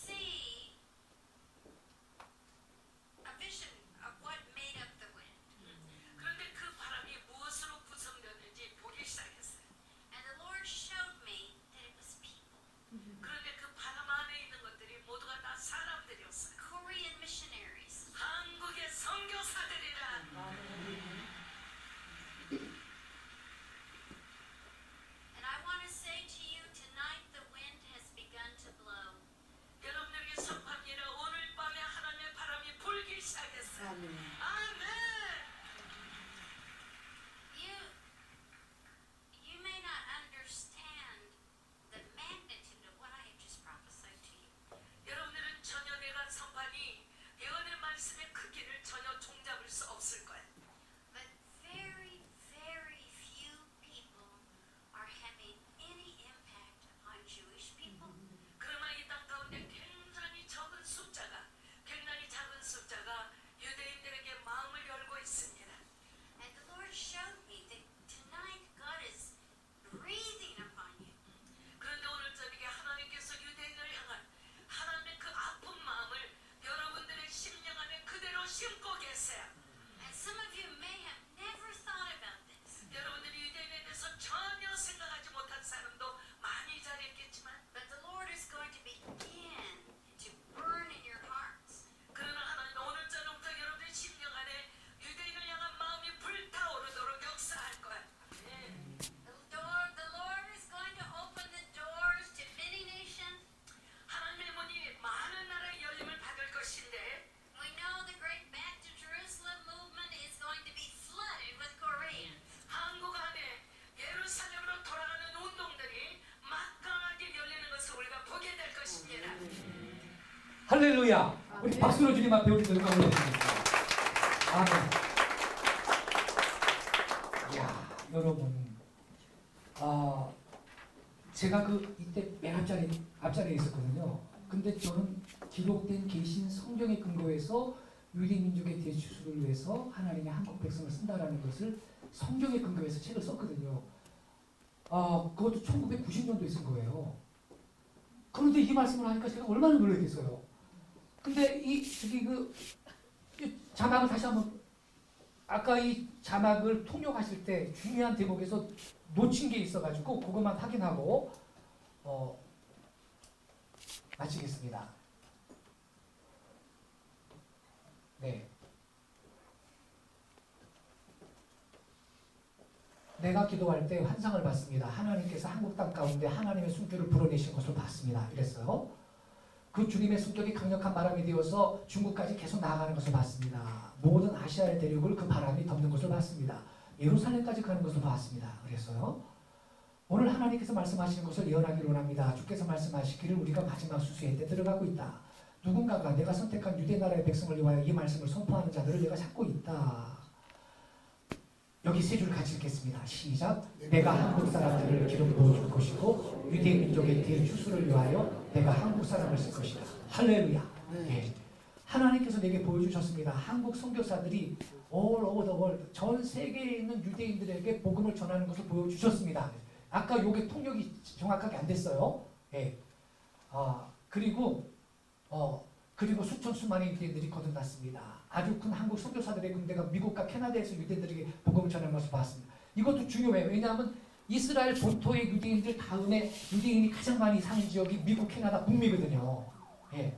할렐루야. 우리 박수로 주님 앞에 우리 영광을 올려드리겠습니다. 아멘. 이야, 여러분, 제가 이때 맨 앞자리에 있었거든요. 근데 저는 기록된 계신 성경의 근거에서 유대 민족의 대추수를 위해서 하나님의 한국 백성을 쓴다라는 것을 성경의 근거에서 책을 썼거든요. 그것도 1990년도에 쓴 거예요. 그런데 이 말씀을 하니까 제가 얼마나 놀랐겠어요. 근데 이 자막을 다시 한번, 아까 이 자막을 통역하실 때 중요한 대목에서 놓친 게 있어가지고 그것만 확인하고 마치겠습니다. 네. 내가 기도할 때 환상을 봤습니다. 하나님께서 한국 땅 가운데 하나님의 숨결을 불어내신 것을 봤습니다. 이랬어요. 그 주님의 성격이 강력한 바람이 되어서 중국까지 계속 나아가는 것을 봤습니다. 모든 아시아의 대륙을 그 바람이 덮는 것을 봤습니다. 예루살렘까지 가는 것을 봤습니다. 그래서요. 오늘 하나님께서 말씀하시는 것을 예언하기를 원합니다. 주께서 말씀하시기를 우리가 마지막 수수의 때 들어가고 있다. 누군가가 내가 선택한 유대 나라의 백성을 위하여 이 말씀을 선포하는 자들을 내가 찾고 있다. 여기 세 줄 같이 읽겠습니다. 시작. 내가 한국 사람들을 기름 부어줄 것이고 유대 민족의 대추수를 위하여 내가 한국 사람을 쓸 것이다. 할렐루야. 예. 하나님께서 내게 보여주셨습니다. 한국 선교사들이 all over the world, 전 세계에 있는 유대인들에게 복음을 전하는 것을 보여주셨습니다. 아까 요게 통역이 정확하게 안 됐어요. 예. 그리고 수천 수만의 유대인들이 거듭났습니다. 아주 큰 한국 선교사들의 군대가 미국과 캐나다에서 유대인들에게 복음을 전하는 것을 봤습니다. 이것도 중요해요. 왜냐하면 이스라엘 본토의 유대인들 다음에 유대인이 가장 많이 사는 지역이 미국, 캐나다, 북미거든요. 예.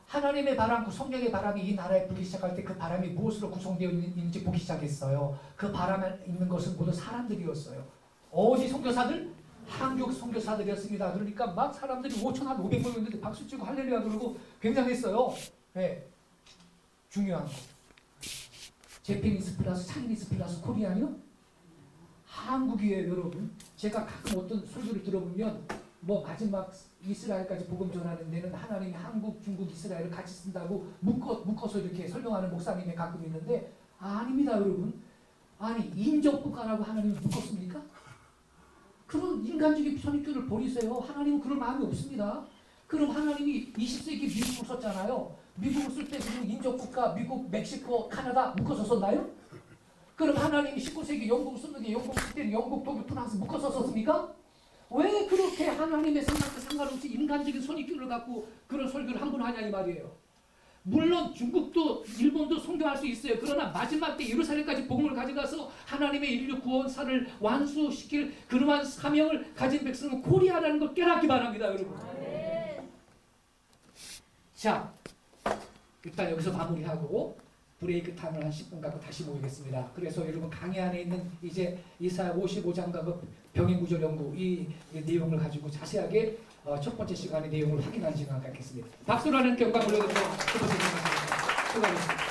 하나님의 바람, 성령의 바람이 이 나라에 불기 시작할 때 그 바람이 무엇으로 구성되어 있는지 보기 시작했어요. 그 바람에 있는 것은 모두 사람들이었어요. 어디 선교사들? 한국 선교사들이었습니다. 그러니까 막 사람들이 5,500명이었는데 박수 치고 할렐루야 그러고 굉장했어요. 네. 중요한 거. 제페니스 플러스 차이니스 플러스 코리안이요? 한국이에요, 여러분. 제가 가끔 어떤 설교를 들어보면 마지막 이스라엘까지 복음 전하는 데는 하나님이 한국, 중국, 이스라엘을 같이 쓴다고 묶어서 이렇게 설명하는 목사님이 가끔 있는데 아닙니다, 여러분. 아니, 인접국가라고 하나님이 묶었습니까? 그런 인간적인 선입견을 버리세요. 하나님은 그럴 마음이 없습니다. 그럼 하나님이 20세기 미국을 썼잖아요. 미국을 쓸 때 그리고 인접국가, 미국, 멕시코, 카나다 묶어서 썼나요? 그럼 하나님이 19세기 영국을 썼는데 영국 쓸 때는 영국, 독일, 프랑스 묶어서 썼습니까? 왜 그렇게 하나님의 생각과 상관없이 인간적인 선입견을 갖고 그런 설교를 한 번 하냐 이 말이에요. 물론 중국도 일본도 선교할 수 있어요. 그러나 마지막 때 예루살렘까지 복음을 가져가서 하나님의 인류 구원사를 완수시킬 그러한 사명을 가진 백성은 코리아라는 걸 깨닫기 바랍니다, 여러분. 자, 일단 여기서 마무리하고 브레이크 타임을 한 10분 갖고 다시 모이겠습니다. 그래서 여러분 강의 안에 있는 이제 이사야 55장과 그 병행구절 연구 이 내용을 가지고 자세하게 첫 번째 시간의 내용을 확인하는 시간 갖겠습니다. 박수로 하는 경과 올려드리고 첫 번째 시간 수고하셨습니다.